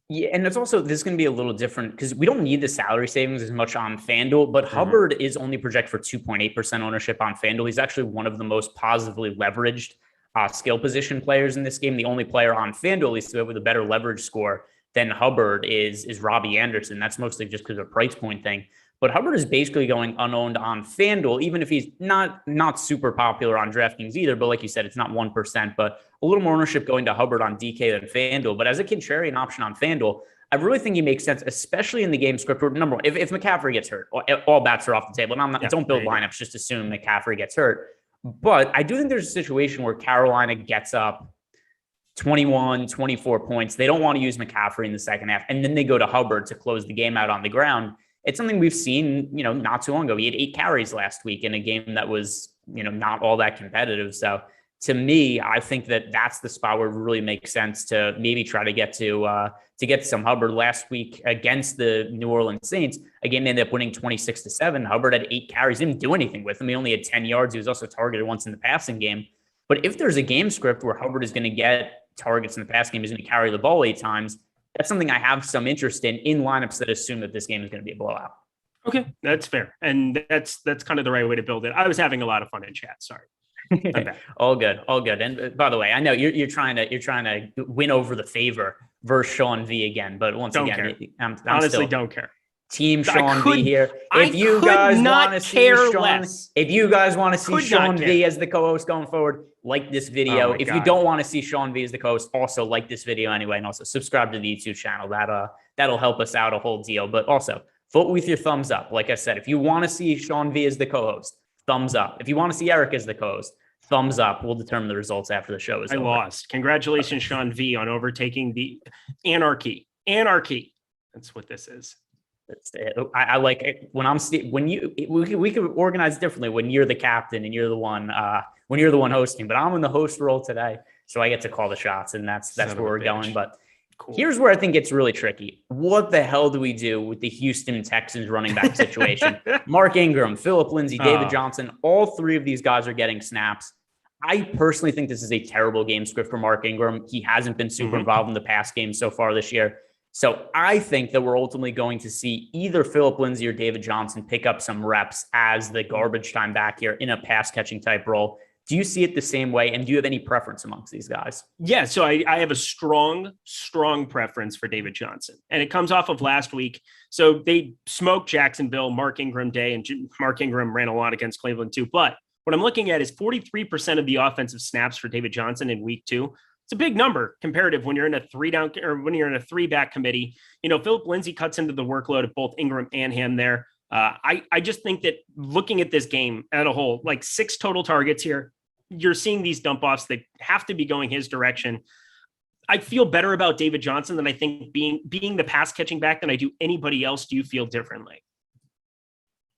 Yeah, and it's also, this is going to be a little different because we don't need the salary savings as much on FanDuel, but Hubbard is only projected for 2.8% ownership on FanDuel. He's actually one of the most positively leveraged skill position players in this game. The only player on FanDuel, at least with a better leverage score than Hubbard, is Robbie Anderson. That's mostly just because of a price point thing. But Hubbard is basically going unowned on FanDuel, even if he's not super popular on DraftKings either. But like you said, it's not 1%, but a little more ownership going to Hubbard on DK than FanDuel. But as a contrarian option on FanDuel, I really think he makes sense, especially in the game script. Number one, if McCaffrey gets hurt, all bats are off the table. And I'm not, don't build lineups, just assume McCaffrey gets hurt. But I do think there's a situation where Carolina gets up 21, 24 points. They don't want to use McCaffrey in the second half. And then they go to Hubbard to close the game out on the ground. It's something we've seen, not too long ago. He had 8 carries last week in a game that was, not all that competitive. So to me, I think that that's the spot where it really makes sense to maybe try to get some Hubbard. Last week against the New Orleans Saints, a game they ended up winning 26-7. Hubbard had 8 carries, didn't do anything with him. He only had 10 yards. He was also targeted once in the passing game. But if there's a game script where Hubbard is going to get targets in the pass game, he's going to carry the ball 8 times. That's something I have some interest in lineups that assume that this game is going to be a blowout. Okay, that's fair. And that's kind of the right way to build it. I was having a lot of fun in chat. Sorry. All good. And by the way, I know you're trying to win over the favor versus Sean V again, but once don't again, care. I'm honestly still don't care. Team Sean V here. If you guys want to see Sean V as the co-host going forward, like this video. If you don't want to see Sean V as the co-host, also like this video anyway, and also subscribe to the YouTube channel. That'll help us out a whole deal. But also vote with your thumbs up. Like I said, if you want to see Sean V as the co-host, thumbs up. If you want to see Eric as the co-host, thumbs up. We'll determine the results after the show is over. Lost. Congratulations, Sean V, on overtaking the anarchy. That's what this is. I like it when we could organize differently when you're the captain and you're the one hosting, but I'm in the host role today, so I get to call the shots, and that's where we're going. But cool. Here's where I think it's really tricky. What the hell do we do with the Houston Texans running back situation? Mark Ingram, Phillip Lindsay, David Johnson, all 3 of these guys are getting snaps. I personally think this is a terrible game script for Mark Ingram. He hasn't been super involved in the pass game so far this year. So I think that we're ultimately going to see either Phillip Lindsay or David Johnson pick up some reps as the garbage time back here in a pass catching type role. Do you see it the same way? And do you have any preference amongst these guys? Yeah, so I have a strong preference for David Johnson. And it comes off of last week. So they smoked Jacksonville, Mark Ingram day, and Mark Ingram ran a lot against Cleveland too. But what I'm looking at is 43% of the offensive snaps for David Johnson in week 2. It's a big number comparative when you're in a 3-down or when you're in a 3-back committee. Phillip Lindsay cuts into the workload of both Ingram and him there. I just think that looking at this game as a whole, like 6 total targets here, you're seeing these dump offs that have to be going his direction. I feel better about David Johnson than I think being the pass catching back than I do anybody else. Do you feel differently?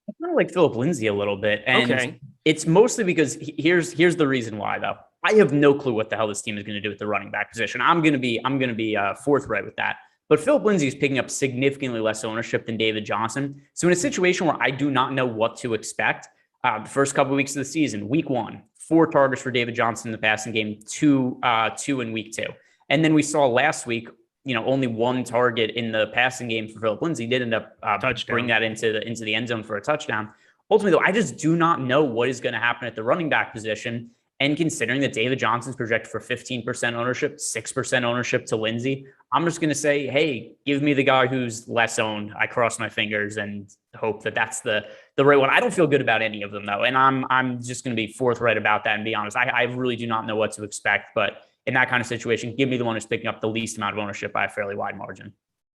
I kind of like Phillip Lindsay a little bit. And it's mostly because here's the reason why, though. I have no clue what the hell this team is going to do with the running back position. I'm going to be forthright with that. But Phillip Lindsay is picking up significantly less ownership than David Johnson. So in a situation where I do not know what to expect, the first couple of weeks of the season, week 1, 4 targets for David Johnson in the passing game, 2 in week 2. And then we saw last week, only 1 target in the passing game for Phillip Lindsay. Did end up bring that into the end zone for a touchdown. Ultimately, though, I just do not know what is going to happen at the running back position. And considering that David Johnson's projected for 15% ownership, 6% ownership to Lindsay, I'm just going to say, hey, give me the guy who's less owned. I cross my fingers and hope that that's the right one. I don't feel good about any of them, though. And I'm just going to be forthright about that and be honest. I really do not know what to expect. But in that kind of situation, give me the one who's picking up the least amount of ownership by a fairly wide margin.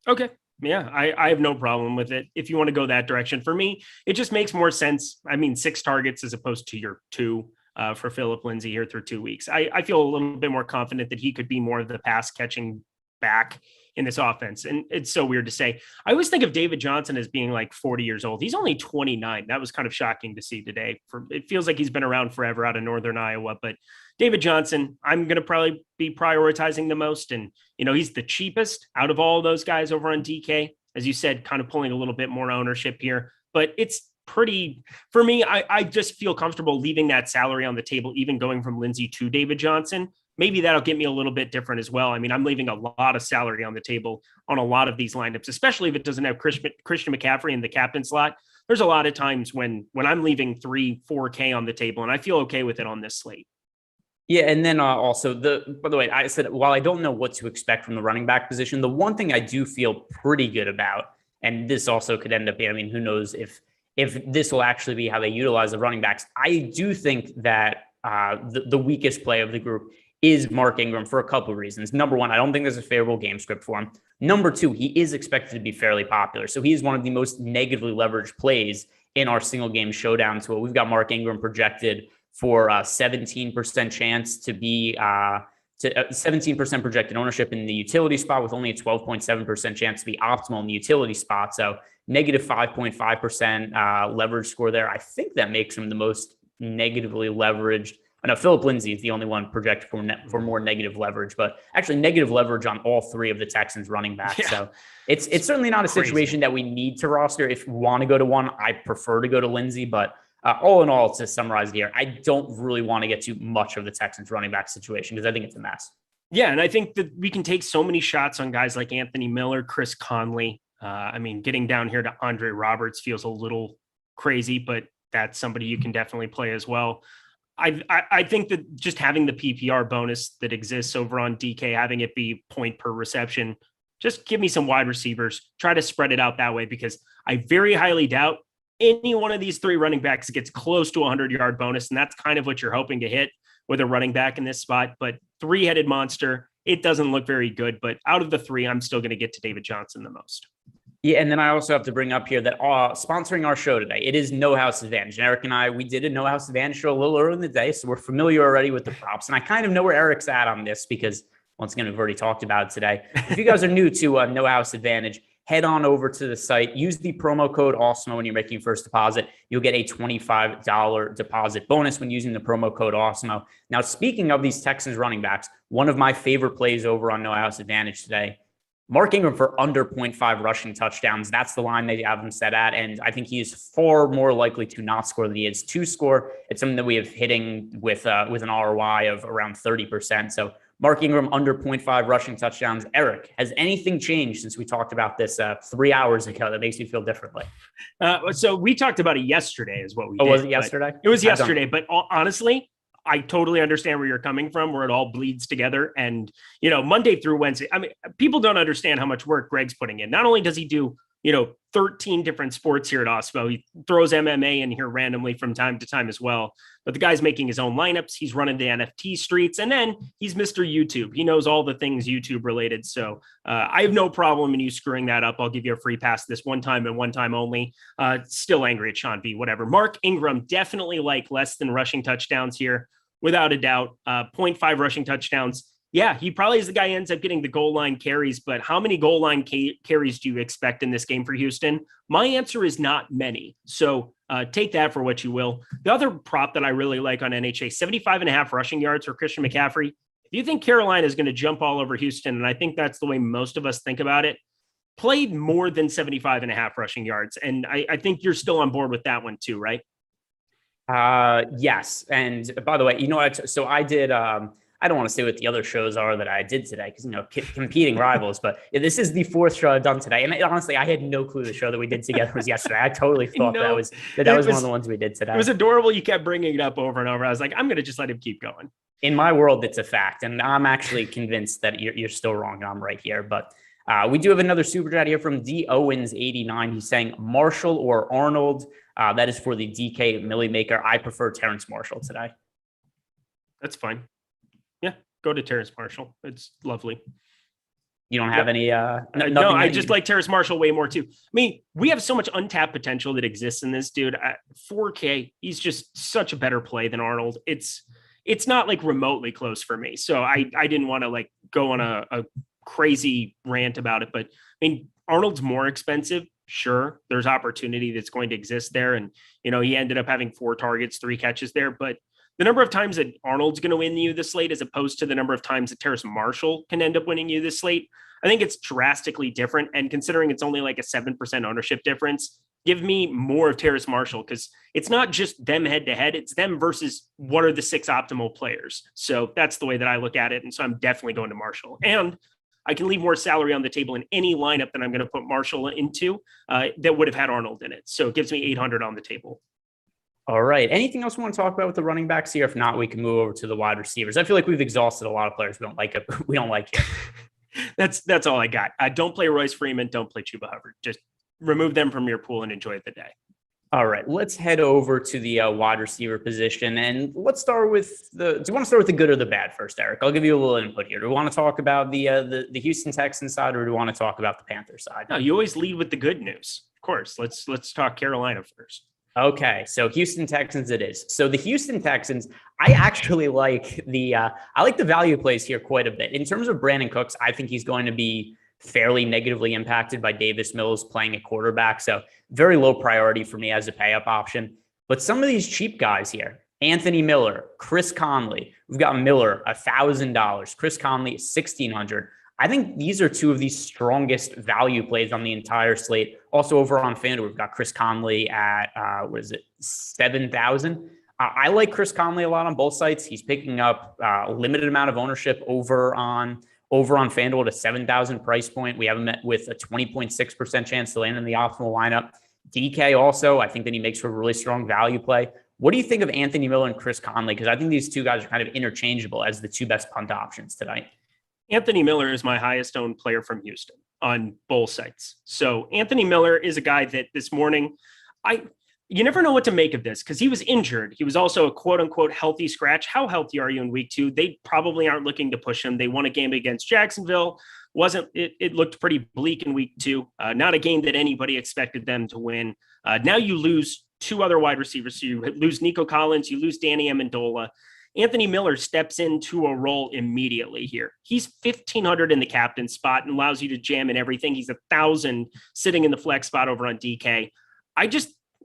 Okay. Yeah, I have no problem with it. If you want to go that direction, for me, it just makes more sense. I mean, 6 targets as opposed to your 2 for Phillip Lindsay here through 2 weeks. I feel a little bit more confident that he could be more of the pass catching back in this offense. And it's so weird to say. I always think of David Johnson as being like 40 years old. He's only 29. That was kind of shocking to see today. It feels like he's been around forever out of Northern Iowa, but David Johnson, I'm going to probably be prioritizing the most. And, he's the cheapest out of all those guys over on DK, as you said, kind of pulling a little bit more ownership here, but it's pretty, for me, I just feel comfortable leaving that salary on the table, even going from Lindsay to David Johnson. Maybe that'll get me a little bit different as well. I mean, I'm leaving a lot of salary on the table on a lot of these lineups, especially if it doesn't have Christian McCaffrey in the captain slot. There's a lot of times when I'm leaving 3-4K on the table, and I feel okay with it on this slate. Yeah, and then also by the way, I said, while I don't know what to expect from the running back position, the one thing I do feel pretty good about, and this also could end up being, I mean, who knows if this will actually be how they utilize the running backs. I do think that the weakest play of the group is Mark Ingram for a couple of reasons. Number one, I don't think there's a favorable game script for him. Number two, he is expected to be fairly popular. So he is one of the most negatively leveraged plays in our single game showdown tool. We've got Mark Ingram projected for 17% chance to be 17% projected ownership in the utility spot, with only a 12.7% chance to be optimal in the utility spot. So negative 5.5% leverage score there. I think that makes him the most negatively leveraged. I know Phillip Lindsay is the only one projected for more negative leverage, but actually negative leverage on all 3 of the Texans running backs. Yeah. So it's certainly not a situation that we need to roster. If we want to go to one, I prefer to go to Lindsay, but all in all, to summarize here, I don't really want to get too much of the Texans running back situation because I think it's a mess. Yeah, and I think that we can take so many shots on guys like Anthony Miller, Chris Connolly. I mean, getting down here to Andre Roberts feels a little crazy, but that's somebody you can definitely play as well. I think that just having the PPR bonus that exists over on DK, having it be point per reception, just give me some wide receivers, try to spread it out that way, because I very highly doubt any one of these 3 running backs gets close to a 100-yard bonus. And that's kind of what you're hoping to hit with a running back in this spot. But 3-headed monster, it doesn't look very good. But out of the 3, I'm still going to get to David Johnson the most. Yeah, and then I also have to bring up here that sponsoring our show today, it is No House Advantage. And Eric and I, we did a No House Advantage show a little early in the day, so we're familiar already with the props. And I kind of know where Eric's at on this because, once again, we've already talked about it today. If you guys are new to No House Advantage, head on over to the site. Use the promo code Awesemo when you're making your first deposit. You'll get a $25 deposit bonus when using the promo code Awesemo. Now, speaking of these Texans running backs, one of my favorite plays over on No House Advantage today, Mark Ingram for under 0.5 rushing touchdowns. That's the line they have him set at. And I think he is far more likely to not score than he is to score. It's something that we have hitting with an ROI of around 30%. So Mark Ingram under 0.5 rushing touchdowns. Eric, has anything changed since we talked about this 3 hours ago that makes you feel differently? So we talked about it yesterday is what we did. Was it yesterday? It was yesterday, but honestly, I totally understand where you're coming from, where it all bleeds together. And, Monday through Wednesday, I mean, people don't understand how much work Greg's putting in. Not only does he do, 13 different sports here at Awesemo, he throws MMA in here randomly from time to time as well. But the guy's making his own lineups. He's running the NFT streets. And then he's Mr. YouTube. He knows all the things YouTube related. So I have no problem in you screwing that up. I'll give you a free pass this one time and one time only. Still angry at Sean B, whatever. Mark Ingram, definitely like less than rushing touchdowns here, without a doubt. 0.5 rushing touchdowns. Yeah, he probably is the guy who ends up getting the goal line carries, but how many goal line carries do you expect in this game for Houston? My answer is not many. So take that for what you will. The other prop that I really like on NHA, 75.5 rushing yards for Christian McCaffrey. If you think Carolina is going to jump all over Houston, and I think that's the way most of us think about it, played more than 75.5 rushing yards. And I think you're still on board with that one too, right? Yes. And by the way, so I did, I don't want to say what the other shows are that I did today because, competing rivals, but this is the 4th show I've done today. And honestly, I had no clue the show that we did together was yesterday. I totally thought that was one of the ones we did today. It was adorable. You kept bringing it up over and over. I was like, I'm going to just let him keep going. In my world, it's a fact. And I'm actually convinced that you're still wrong and I'm right here. But we do have another super chat here from D Owens 89. He's saying Marshall or Arnold. That is for the DK Millie Maker. I prefer Terrence Marshall today. That's fine. Yeah, go to Terrence Marshall. It's lovely. You don't have any, no, I just like Terrace Marshall way more too. I mean, we have so much untapped potential that exists in this dude. 4K, he's just such a better play than Arnold. It's not like remotely close for me. So I didn't want to like go on a crazy rant about it, but I mean, Arnold's more expensive. Sure. There's opportunity that's going to exist there. And, he ended up having 4 targets, 3 catches there, but the number of times that Arnold's going to win you this slate, as opposed to the number of times that Terrace Marshall can end up winning you this slate, I think it's drastically different. And considering it's only like a 7% ownership difference, give me more of Terrace Marshall, because it's not just them head to head. It's them versus what are the 6 optimal players. So that's the way that I look at it. And so I'm definitely going to Marshall. And I can leave more salary on the table in any lineup that I'm going to put Marshall into that would have had Arnold in it. So it gives me 800 on the table. All right. Anything else we want to talk about with the running backs here? If not, we can move over to the wide receivers. I feel like we've exhausted a lot of players. We don't like it. We don't like it. That's all I got. Don't play Royce Freeman. Don't play Chuba Hubbard. Just remove them from your pool and enjoy the day. All right. Let's head over to the wide receiver position. And let's start with do you want to start with the good or the bad first, Eric? I'll give you a little input here. Do we want to talk about the Houston Texans side, or do we want to talk about the Panthers side? No, you always lead with the good news. Of course. Let's talk Carolina first. Okay, so Houston Texans it is. So the Houston Texans, I actually like the value plays here quite a bit. In terms of Brandon Cooks, I think he's going to be fairly negatively impacted by Davis Mills playing at quarterback. So very low priority for me as a pay up option. But some of these cheap guys here, Anthony Miller, Chris Connolly, we've got Miller, $1,000, Chris Connolly, $1,600. I think these are 2 of the strongest value plays on the entire slate. Also over on FanDuel, we've got Chris Connolly at, 7,000. I like Chris Connolly a lot on both sites. He's picking up a limited amount of ownership over on FanDuel at a 7,000 price point. We have him with a 20.6% chance to land in the optimal lineup. DK also, I think that he makes for a really strong value play. What do you think of Anthony Miller and Chris Connolly? Because I think these 2 guys are kind of interchangeable as the 2 best punt options tonight. Anthony Miller is my highest owned player from Houston on both sites. So Anthony Miller is a guy that this morning, you never know what to make of this because he was injured. He was also a quote unquote healthy scratch. How healthy are you in week 2? They probably aren't looking to push him. They won a game against Jacksonville. It looked pretty bleak in week 2. Not a game that anybody expected them to win. Now you lose 2 other wide receivers. So you lose Nico Collins, you lose Danny Amendola. Anthony Miller steps into a role immediately here. He's 1,500 in the captain spot and allows you to jam in everything. He's 1,000 sitting in the flex spot over on DK.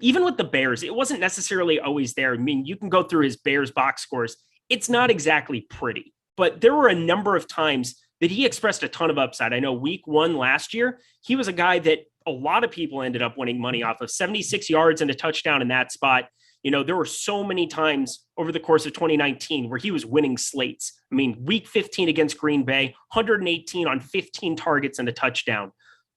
Even with the Bears, it wasn't necessarily always there. I mean, you can go through his Bears box scores. It's not exactly pretty, but there were a number of times that he expressed a ton of upside. I know week 1 last year, he was a guy that a lot of people ended up winning money off of. 76 yards and a touchdown in that spot. There were so many times over the course of 2019 where he was winning slates. I mean, week 15 against Green Bay, 118 on 15 targets and a touchdown,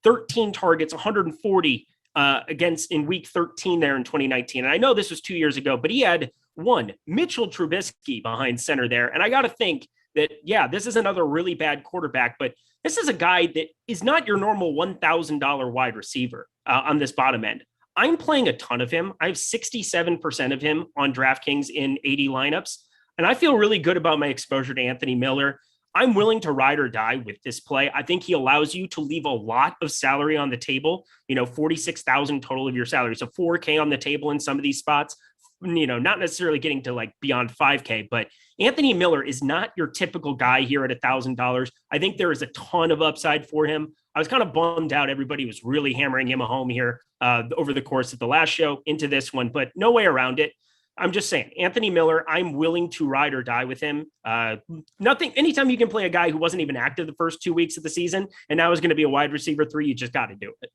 13 targets, 140 against in week 13 there in 2019. And I know this was 2 years ago, but he had Mitchell Trubisky behind center there. And I got to think that, this is another really bad quarterback, but this is a guy that is not your normal $1,000 wide receiver on this bottom end. I'm playing a ton of him. I have 67% of him on DraftKings in 80 lineups, and I feel really good about my exposure to Anthony Miller. I'm willing to ride or die with this play. I think he allows you to leave a lot of salary on the table, 46,000 total of your salary. So 4K on the table in some of these spots, not necessarily getting to like beyond 5K, but Anthony Miller is not your typical guy here at $1,000. I think there is a ton of upside for him. I was kind of bummed out. Everybody was really hammering him home here over the course of the last show into this one, but no way around it. I'm just saying, Anthony Miller, I'm willing to ride or die with him. Anytime you can play a guy who wasn't even active the first 2 weeks of the season and now is going to be a wide receiver 3, you just got to do it.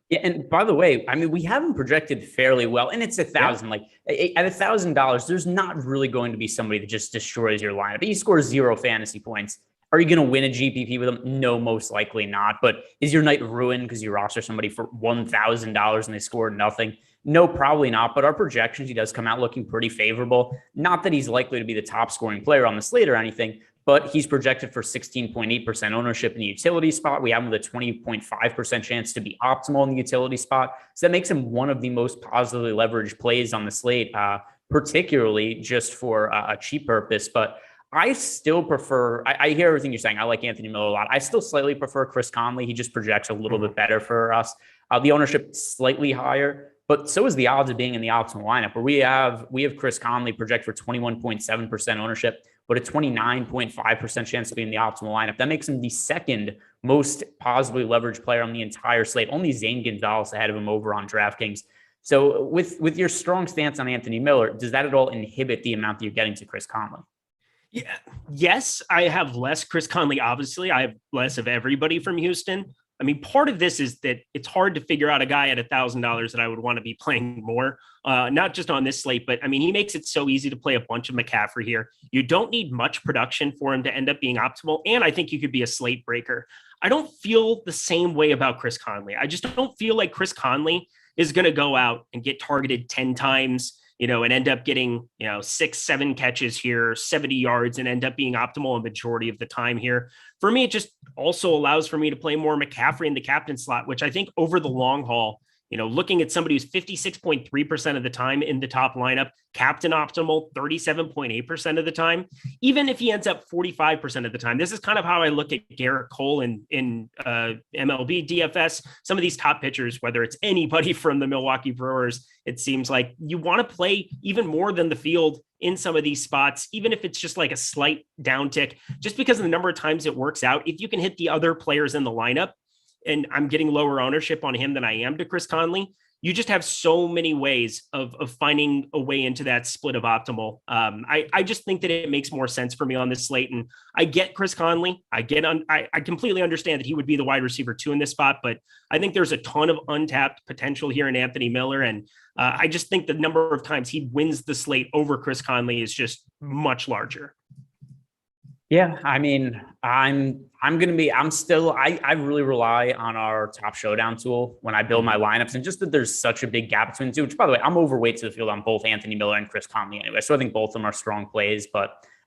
Yeah, and by the way, I mean, we have him projected fairly well, and it's 1,000. Like at $1,000, there's not really going to be somebody that just destroys your lineup. He scores 0 fantasy points. Are you going to win a GPP with him? No, most likely not. But is your night ruined because you roster somebody for $1,000 and they scored nothing? No, probably not. But our projections, he does come out looking pretty favorable. Not that he's likely to be the top scoring player on the slate or anything, but he's projected for 16.8% ownership in the utility spot. We have him with a 20.5% chance to be optimal in the utility spot. So that makes him one of the most positively leveraged plays on the slate, particularly just for a cheap purpose. But I still prefer, I hear everything you're saying. I like Anthony Miller a lot. I still slightly prefer Chris Connolly. He just projects a little bit better for us. The ownership slightly higher, but so is the odds of being in the optimal lineup, where we have Chris Connolly project for 21.7% ownership, but a 29.5% chance to be in the optimal lineup. That makes him the second most positively leveraged player on the entire slate. Only Zane Gonzalez ahead of him over on DraftKings. So with your strong stance on Anthony Miller, does that at all inhibit the amount that you're getting to Chris Connolly? Yeah. Yes, I have less Chris Connolly. Obviously, I have less of everybody from Houston. I mean, part of this is that it's hard to figure out a guy at $1,000 that I would want to be playing more, not just on this slate, but I mean, he makes it so easy to play a bunch of McCaffrey here. You don't need much production for him to end up being optimal. And I think you could be a slate breaker. I don't feel the same way about Chris Connolly. I just don't feel like Chris Connolly is going to go out and get targeted 10 times, and end up getting, 6-7 catches here, 70 yards, and end up being optimal a majority of the time here. For me, it just also allows for me to play more McCaffrey in the captain slot, which I think over the long haul, looking at somebody who's 56.3% of the time in the top lineup, captain optimal 37.8% of the time, even if he ends up 45% of the time. This is kind of how I look at Garrett Cole in MLB, DFS, some of these top pitchers, whether it's anybody from the Milwaukee Brewers, it seems like you want to play even more than the field in some of these spots, even if it's just like a slight downtick, just because of the number of times it works out. If you can hit the other players in the lineup, and I'm getting lower ownership on him than I am to Chris Connolly, you just have so many ways of finding a way into that split of optimal. I just think that it makes more sense for me on this slate. And I get Chris Connolly. I completely understand that he would be the wide receiver 2 in this spot, but I think there's a ton of untapped potential here in Anthony Miller. And I just think the number of times he wins the slate over Chris Connolly is just much larger. Yeah, I mean, I really rely on our top showdown tool when I build my lineups, and just that there's such a big gap between the two, which, by the way, I'm overweight to the field on both Anthony Miller and Chris Connolly anyway. So I think both of them are strong plays,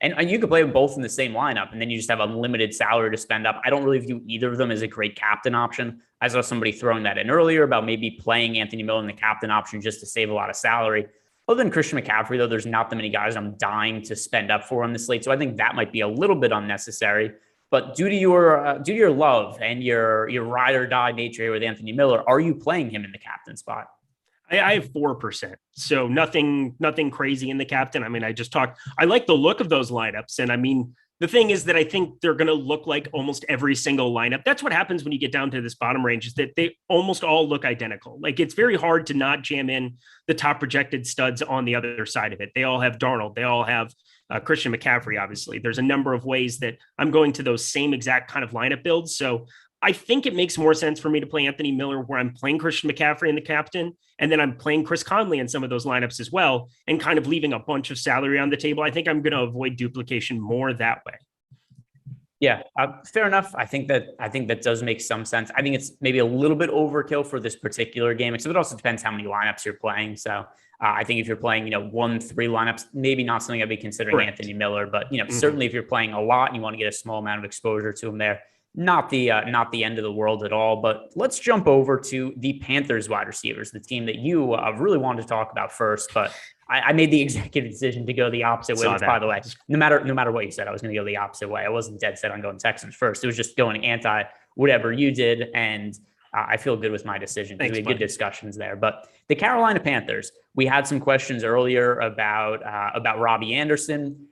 and you could play them both in the same lineup, and then you just have unlimited salary to spend up. I don't really view either of them as a great captain option. I saw somebody throwing that in earlier about maybe playing Anthony Miller in the captain option just to save a lot of salary. Other than Christian McCaffrey, though, there's not that many guys I'm dying to spend up for on this slate. So I think that might be a little bit unnecessary. But due to your love and your ride or die nature here with Anthony Miller, are you playing him in the captain spot? I have 4%. So nothing crazy in the captain. I mean, I like the look of those lineups. And I mean, the thing is that I think they're going to look like almost every single lineup. That's what happens when you get down to this bottom range, is that they almost all look identical. Like, it's very hard to not jam in the top projected studs on the other side of it. They all have Darnold. They all have Christian McCaffrey, obviously. There's a number of ways that I'm going to those same exact kind of lineup builds. So I think it makes more sense for me to play Anthony Miller where I'm playing Christian McCaffrey in the captain, and then I'm playing Chris Connolly in some of those lineups as well, and kind of leaving a bunch of salary on the table. I think I'm going to avoid duplication more that way. Yeah, fair enough. I think that does make some sense. I think it's maybe a little bit overkill for this particular game, except it also depends how many lineups you're playing. So I think if you're playing, 1-3 lineups, maybe not something I'd be considering. Correct. Anthony Miller, but certainly if you're playing a lot and you want to get a small amount of exposure to him there, not the end of the world at all. But let's jump over to the Panthers wide receivers, the team that you really wanted to talk about first. But I made the executive decision to go the opposite way, which, by the way, no matter what you said, I was going to go the opposite way. I wasn't dead set on going Texans first. It was just going anti whatever you did. And I feel good with my decision. We had good discussions there. But the Carolina Panthers, we had some questions earlier about Robbie Anderson.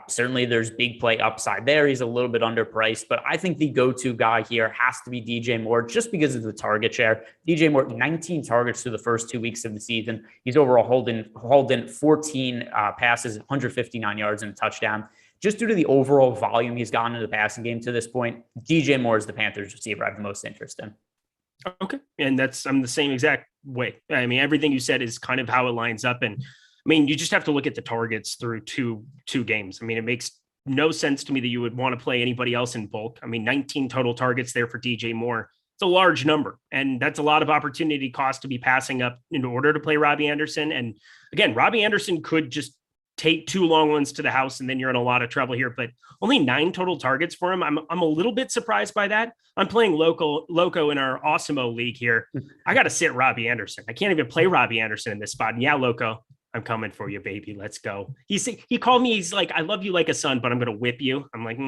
Certainly there's big play upside there. He's a little bit underpriced, but I think the go-to guy here has to be DJ Moore just because of the target share. DJ Moore, 19 targets through the first 2 weeks of the season. He's overall hauled in 14 passes, 159 yards and a touchdown. Just due to the overall volume he's gotten in the passing game to this point, DJ Moore is the Panthers receiver I have the most interest in. Okay. And I'm the same exact way. I mean, everything you said is kind of how it lines up. And I mean, you just have to look at the targets through two games. I mean, it makes no sense to me that you would want to play anybody else in bulk. I mean, 19 total targets there for DJ Moore. It's a large number, and that's a lot of opportunity cost to be passing up in order to play Robbie Anderson. And again, Robbie Anderson could just take 2 long ones to the house, and then you're in a lot of trouble here. But only 9 total targets for him. I'm a little bit surprised by that. I'm playing loco in our Awesemo league here. I got to sit Robbie Anderson. I can't even play Robbie Anderson in this spot. And yeah, Loco, I'm coming for you, baby. Let's go. He called me. He's like, I love you like a son, but I'm going to whip you. I'm like,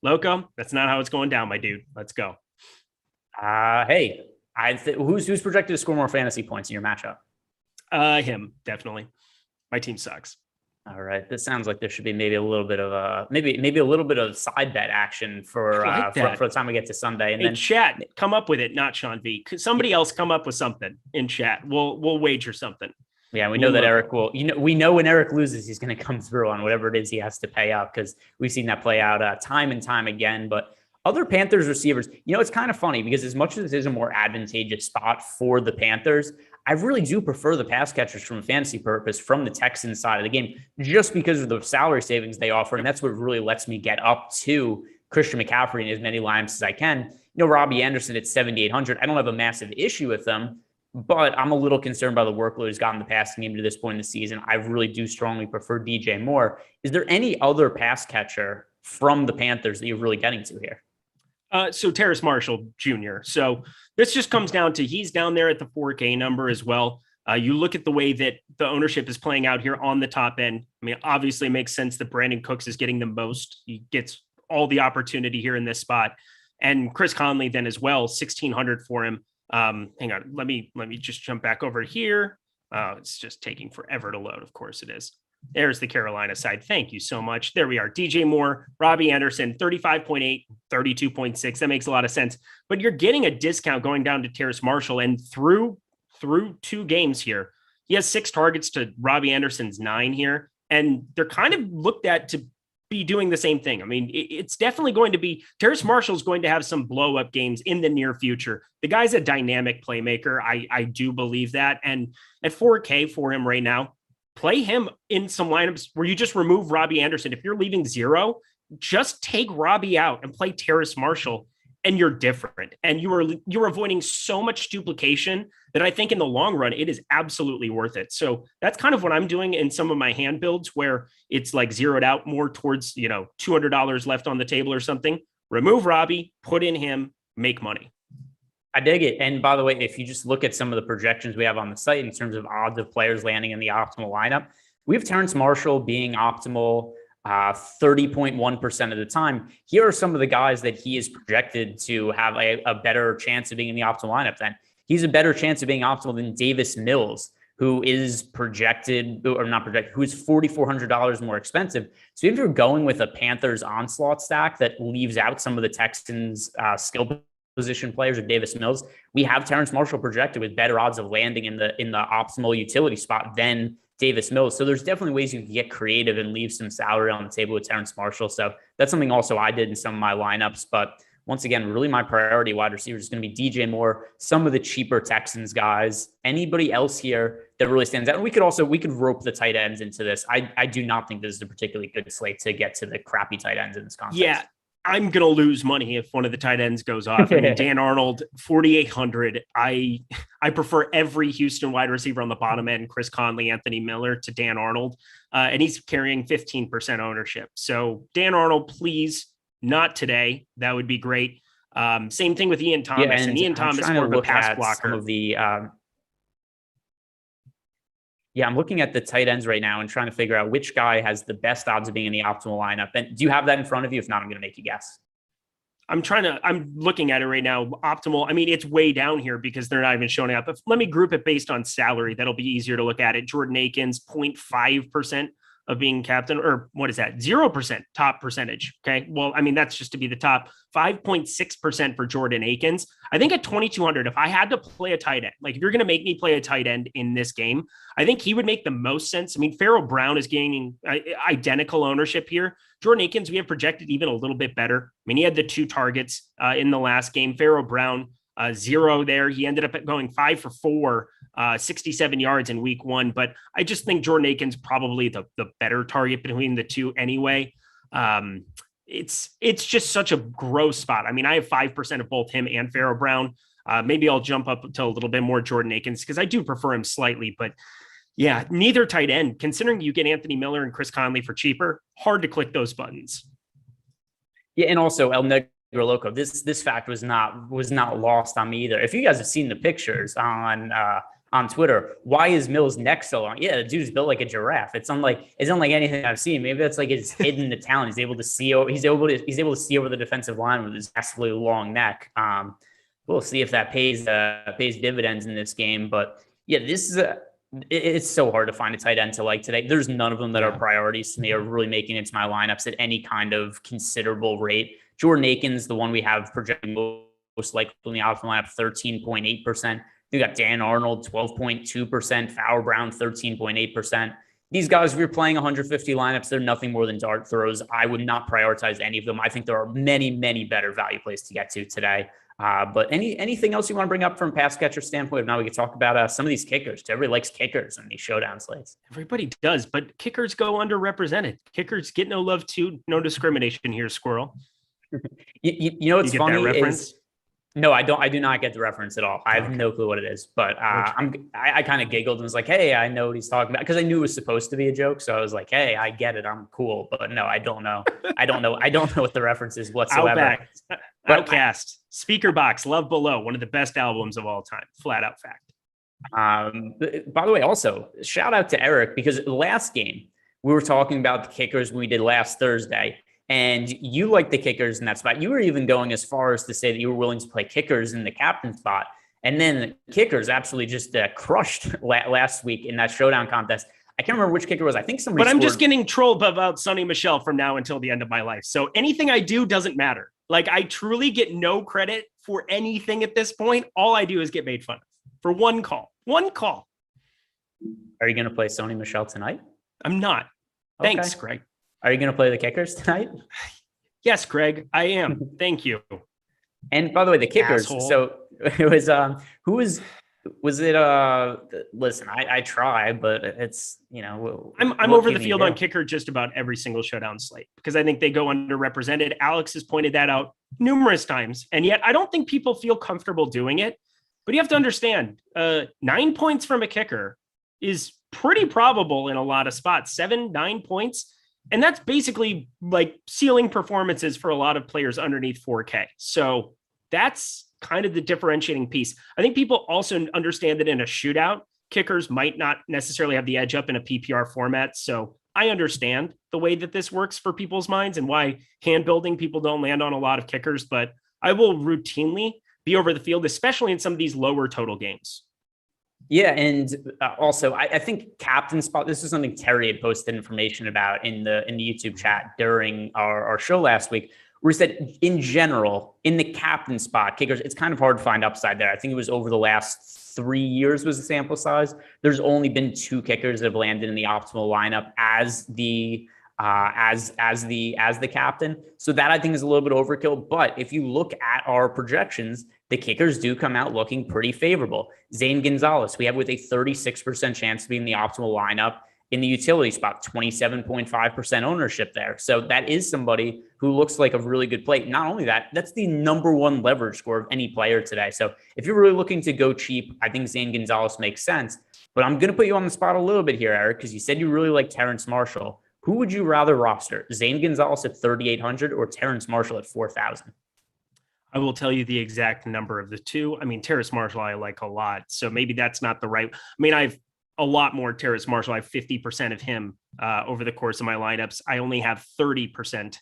Loco, that's not how it's going down, my dude. Let's go. Hey, who's projected to score more fantasy points in your matchup? Him, definitely. My team sucks. All right. This sounds like there should be maybe a little bit of maybe a little bit of side bet action for the time we get to Sunday. And hey, then chat, come up with it, not Sean V. Somebody else come up with something in chat. We'll wager something. Yeah, we know that Eric will. We know when Eric loses, he's going to come through on whatever it is he has to pay up, because we've seen that play out time and time again. But other Panthers receivers, it's kind of funny because as much as this is a more advantageous spot for the Panthers, I really do prefer the pass catchers from a fantasy purpose from the Texans side of the game, just because of the salary savings they offer. And that's what really lets me get up to Christian McCaffrey in as many lineups as I can. Robbie Anderson at 7,800. I don't have a massive issue with them, but I'm a little concerned by the workload he's gotten the passing game to this point in the season. I really do strongly prefer DJ Moore. Is there any other pass catcher from the Panthers that you're really getting to here? So Terrace Marshall Jr. So this just comes down to he's down there at the 4K number as well. You look at the way that the ownership is playing out here on the top end. I mean, obviously it makes sense that Brandon Cooks is getting the most. He gets all the opportunity here in this spot. And Chris Connolly then as well, 1,600 for him. Hang on, let me just jump back over here. It's just taking forever to load. Of course it is. There's the Carolina side. Thank you so much. There we are. DJ Moore, Robbie Anderson, 35.8, 32.6. That makes a lot of sense. But you're getting a discount going down to Terrace Marshall. And through 2 games here, he has 6 targets to Robbie Anderson's 9 here. And they're kind of looked at to be doing the same thing. I mean, it's definitely going to be Terrace Marshall's going to have some blow up games in the near future. The guy's a dynamic playmaker. I do believe that. And at 4K for him right now, play him in some lineups where you just remove Robbie Anderson. If you're leaving 0, just take Robbie out and play Terrace Marshall, and you're different. And you're avoiding so much duplication that I think in the long run, it is absolutely worth it. So that's kind of what I'm doing in some of my hand builds where it's like zeroed out more towards, $200 left on the table or something. Remove Robbie, put in him, make money. I dig it. And by the way, if you just look at some of the projections we have on the site in terms of odds of players landing in the optimal lineup, we have Terrace Marshall being optimal 30.1% of the time. Here are some of the guys that he is projected to have a better chance of being in the optimal lineup than. He's a better chance of being optimal than Davis Mills, who is projected, or not projected, who is $4,400 more expensive. So if you're going with a Panthers onslaught stack that leaves out some of the Texans skill position players of Davis Mills, we have Terrace Marshall projected with better odds of landing in the optimal utility spot than Davis Mills. So there's definitely ways you can get creative and leave some salary on the table with Terrace Marshall. So that's something also I did in some of my lineups. But once again, really my priority wide receiver is going to be DJ Moore, some of the cheaper Texans guys, anybody else here that really stands out. And we could rope the tight ends into this. I do not think this is a particularly good slate to get to the crappy tight ends in this context. Yeah. I'm going to lose money if one of the tight ends goes off. I mean, Dan Arnold, 4,800. I prefer every Houston wide receiver on the bottom end, Chris Conley, Anthony Miller, to Dan Arnold. And he's carrying 15% ownership. So Dan Arnold, please, not today. That would be great. Same thing with Ian Thomas. Yeah, and Ian Thomas is more of a pass blocker. Some of the, I'm looking at the tight ends right now and trying to figure out which guy has the best odds of being in the optimal lineup. And do you have that in front of you? If not, I'm going to make you guess. I'm looking at it right now. Optimal. I mean, it's way down here because they're not even showing up. But let me group it based on salary. That'll be easier to look at it. Jordan Akins, 0.5% of being captain, or what is that? 0% top percentage. Okay. Well, I mean, that's just to be the top. 5.6% for Jordan Akins. I think at 2,200, if I had to play a tight end, like if you're going to make me play a tight end in this game, I think he would make the most sense. I mean, Pharaoh Brown is gaining identical ownership here. Jordan Akins, we have projected even a little bit better. I mean, he had the 2 targets in the last game. Pharaoh Brown, 0 there. He ended up going 5 for 4, 67 yards in week 1. But I just think Jordan Akins probably the better target between the two anyway. It's just such a gross spot. I mean, I have 5% of both him and Pharaoh Brown. Maybe I'll jump up to a little bit more Jordan Akins because I do prefer him slightly. But yeah, neither tight end. Considering you get Anthony Miller and Chris Conley for cheaper, hard to click those buttons. Yeah, and also El Negro Loco. This fact was not lost on me either. If you guys have seen the pictures on on Twitter, why is Mills' neck so long? Yeah, the dude's built like a giraffe. It's unlike anything I've seen. Maybe that's like his hidden talent. He's able to see over the defensive line with his absolutely long neck. We'll see if that pays dividends in this game. But yeah, this is it's so hard to find a tight end to like today. There's none of them that are priorities to me or really making it to my lineups at any kind of considerable rate. Jordan Akins, the one we have projected most likely in the optimal lineup, 13.8%. You got Dan Arnold, 12.2%, Fowler Brown, 13.8%. These guys, if you're playing 150 lineups, they're nothing more than dart throws. I would not prioritize any of them. I think there are many, many better value plays to get to today. But anything else you want to bring up from pass catcher standpoint? Now we can talk about some of these kickers. Everybody likes kickers in these showdown slates. Everybody does, but kickers go underrepresented. Kickers get no love too. No discrimination here, Squirrel. You know what's funny is no, I don't. I do not get the reference at all. I have no clue what it is, but I kind of giggled and was like, "Hey, I know what he's talking about," because I knew it was supposed to be a joke. So I was like, "Hey, I get it. I'm cool." But no, I don't know. I don't know what the reference is whatsoever. Outcast, Speaker Box, Love Below, one of the best albums of all time. Flat out fact. By the way, also shout out to Eric, because last game we were talking about the kickers we did last Thursday. And you like the kickers in that spot. You were even going as far as to say that you were willing to play kickers in the captain spot. And then the kickers absolutely just crushed last week in that showdown contest. I can't remember which kicker it was. I think somebody But I'm just getting trolled about Sonny Michel from now until the end of my life. So anything I do doesn't matter. Like, I truly get no credit for anything at this point. All I do is get made fun of for one call. One call. Are you going to play Sonny Michel tonight? I'm not. Okay. Thanks, Greg. Are you going to play the kickers tonight? Yes, Greg, I am. Thank you. And by the way, the kickers. Asshole. So it was was it listen, I try, but it's, I'm over the field on kicker just about every single showdown slate because I think they go underrepresented. Alex has pointed that out numerous times, and yet I don't think people feel comfortable doing it. But you have to understand, 9 points from a kicker is pretty probable in a lot of spots. 7-9 points. And that's basically like ceiling performances for a lot of players underneath 4K. So that's kind of the differentiating piece. I think people also understand that in a shootout, kickers might not necessarily have the edge up in a PPR format. So I understand the way that this works for people's minds and why hand building people don't land on a lot of kickers, but I will routinely be over the field, especially in some of these lower total games. Yeah, and also I think captain spot. This is something Terry had posted information about in the YouTube chat during our show last week, where he said in general in the captain spot, kickers, it's kind of hard to find upside there. I think it was over the last 3 years was the sample size. There's only been 2 kickers that have landed in the optimal lineup as the captain. So that I think is a little bit overkill. But if you look at our projections, the kickers do come out looking pretty favorable. Zane Gonzalez, we have with a 36% chance to be in the optimal lineup in the utility spot, 27.5% ownership there. So that is somebody who looks like a really good play. Not only that, that's the number 1 leverage score of any player today. So if you're really looking to go cheap, I think Zane Gonzalez makes sense. But I'm going to put you on the spot a little bit here, Eric, because you said you really like Terrence Marshall. Who would you rather roster, Zane Gonzalez at 3,800 or Terrence Marshall at 4,000? I will tell you the exact number of the two. I mean, Terrace Marshall, I like a lot. So maybe that's not the right. I mean, I have a lot more Terrace Marshall. I have 50% of him over the course of my lineups. I only have 30%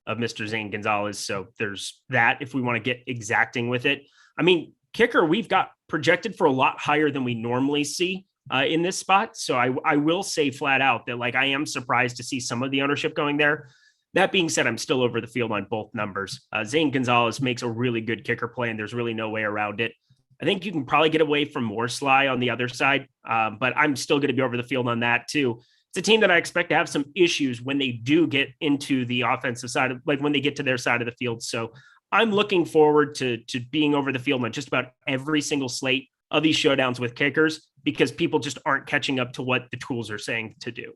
of Mr. Zane Gonzalez. So there's that if we want to get exacting with it. I mean, kicker, we've got projected for a lot higher than we normally see in this spot. So I will say flat out that, like, I am surprised to see some of the ownership going there. That being said, I'm still over the field on both numbers. Zane Gonzalez makes a really good kicker play, and there's really no way around it. I think you can probably get away from more Sly on the other side, but I'm still going to be over the field on that too. It's a team that I expect to have some issues when they do get into the offensive side of, like, when they get to their side of the field. So I'm looking forward to being over the field on just about every single slate of these showdowns with kickers, because people just aren't catching up to what the tools are saying to do.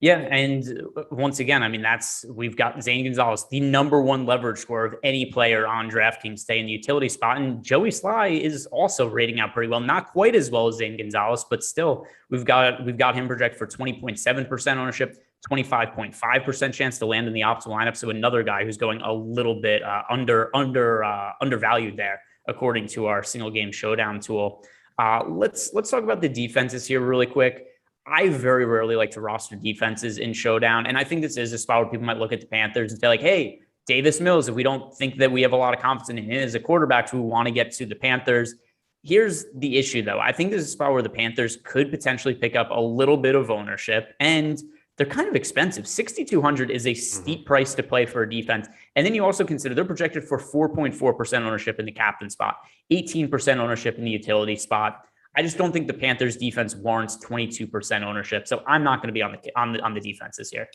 Yeah, and once again, I mean, we've got Zane Gonzalez, the number 1 leverage score of any player on DraftKings today in the utility spot, and Joey Sly is also rating out pretty well, not quite as well as Zane Gonzalez, but still, we've got him projected for 20.7% ownership, 25.5% chance to land in the optimal lineup. So another guy who's going a little bit undervalued there, according to our single game showdown tool. Let's talk about the defenses here really quick. I very rarely like to roster defenses in Showdown. And I think this is a spot where people might look at the Panthers and say like, hey, Davis Mills, if we don't think that we have a lot of confidence in him as a quarterback, we want to get to the Panthers. Here's the issue, though. I think this is a spot where the Panthers could potentially pick up a little bit of ownership, and they're kind of expensive. 6,200 is a steep price to play for a defense. And then you also consider they're projected for 4.4% ownership in the captain spot, 18% ownership in the utility spot. I just don't think the Panthers defense warrants 22% ownership. So I'm not going to be on the defenses here.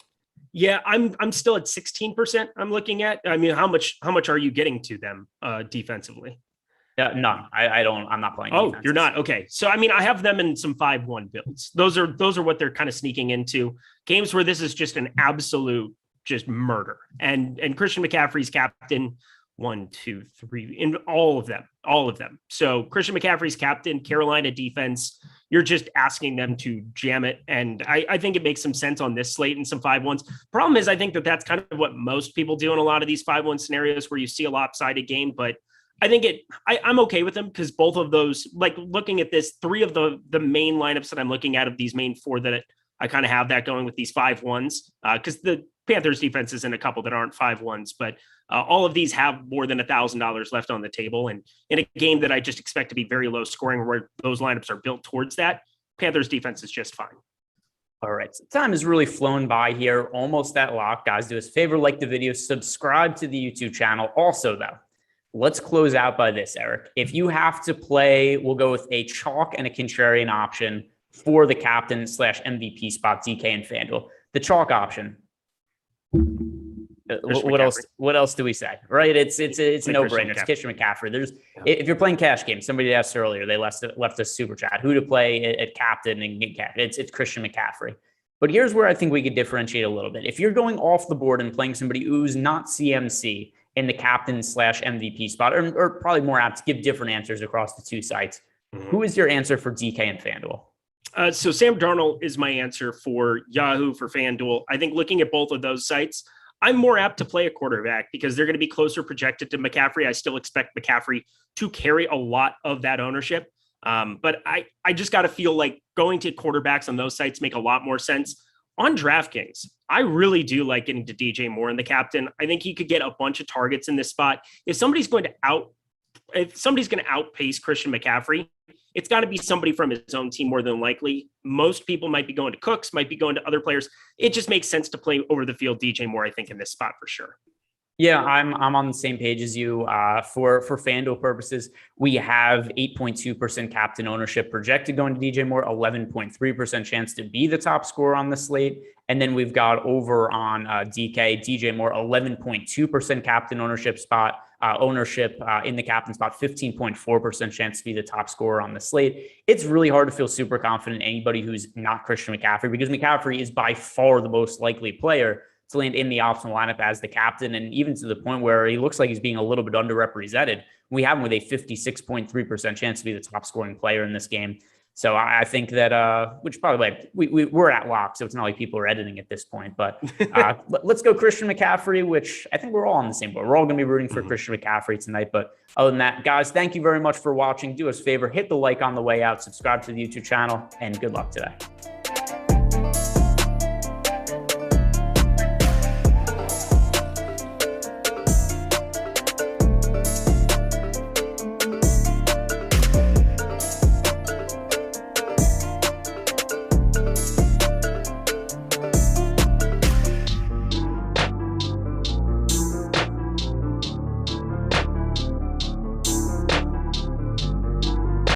Yeah, I'm still at 16%. I'm looking at. I mean, how much are you getting to them defensively? None. I'm not playing. Oh, defenses. You're not. Okay. So, I mean, I have them in some 5-1 builds. Those are what they're kind of sneaking into games where this is just an absolute just murder. And Christian McCaffrey's captain 1, 2, 3 in all of them. So Christian McCaffrey's captain, Carolina defense, you're just asking them to jam it. And I think it makes some sense on this slate and some 5-1s. Problem is, I think that's kind of what most people do in a lot of these 5-1 scenarios where you see a lopsided game, but I think I'm okay with them because both of those, like looking at this, 3 of the main lineups that I'm looking at of these main 4 that I kind of have that going with these 5-1s because the Panthers defense is in a couple that aren't 5-1s, but all of these have more than $1,000 left on the table. And in a game that I just expect to be very low scoring where those lineups are built towards that, Panthers defense is just fine. All right. So time has really flown by here. Almost at lock. Guys, do us a favor, like the video, subscribe to the YouTube channel. Also, though, let's close out by this, Eric. If you have to play, we'll go with a chalk and a contrarian option for the captain / MVP spot, DK and FanDuel. The chalk option. What else do we say? Right? It's a no-brainer. It's Christian McCaffrey. If you're playing cash games, somebody asked earlier, they left a super chat, who to play at captain and get cash. It's Christian McCaffrey. But here's where I think we could differentiate a little bit. If you're going off the board and playing somebody who's not CMC in the captain / MVP spot, or probably more apt to give different answers across the 2 sites, who is your answer for DK and FanDuel? So Sam Darnold is my answer for Yahoo, for FanDuel. I think looking at both of those sites, I'm more apt to play a quarterback because they're going to be closer projected to McCaffrey. I still expect McCaffrey to carry a lot of that ownership. But I just got to feel like going to quarterbacks on those sites make a lot more sense. On DraftKings, I really do like getting to DJ Moore in the captain. I think he could get a bunch of targets in this spot. If somebody's going to outpace Christian McCaffrey, it's got to be somebody from his own team more than likely. Most people might be going to Cooks, might be going to other players. It just makes sense to play over the field DJ Moore, I think, in this spot for sure. Yeah, I'm on the same page as you. For FanDuel purposes, we have 8.2% captain ownership projected going to DJ Moore, 11.3% chance to be the top scorer on the slate. And then we've got over on DJ Moore, 11.2% captain ownership in the captain spot, 15.4% chance to be the top scorer on the slate. It's really hard to feel super confident in anybody who's not Christian McCaffrey because McCaffrey is by far the most likely player to land in the optimal lineup as the captain, and even to the point where he looks like he's being a little bit underrepresented. We have him with a 56.3% chance to be the top scoring player in this game. So I think that, which probably we're at lock, so it's not like people are editing at this point, but let's go Christian McCaffrey, which I think we're all on the same boat. We're all going to be rooting for Christian McCaffrey tonight. But other than that, guys, thank you very much for watching. Do us a favor, hit the like on the way out, subscribe to the YouTube channel, and good luck today.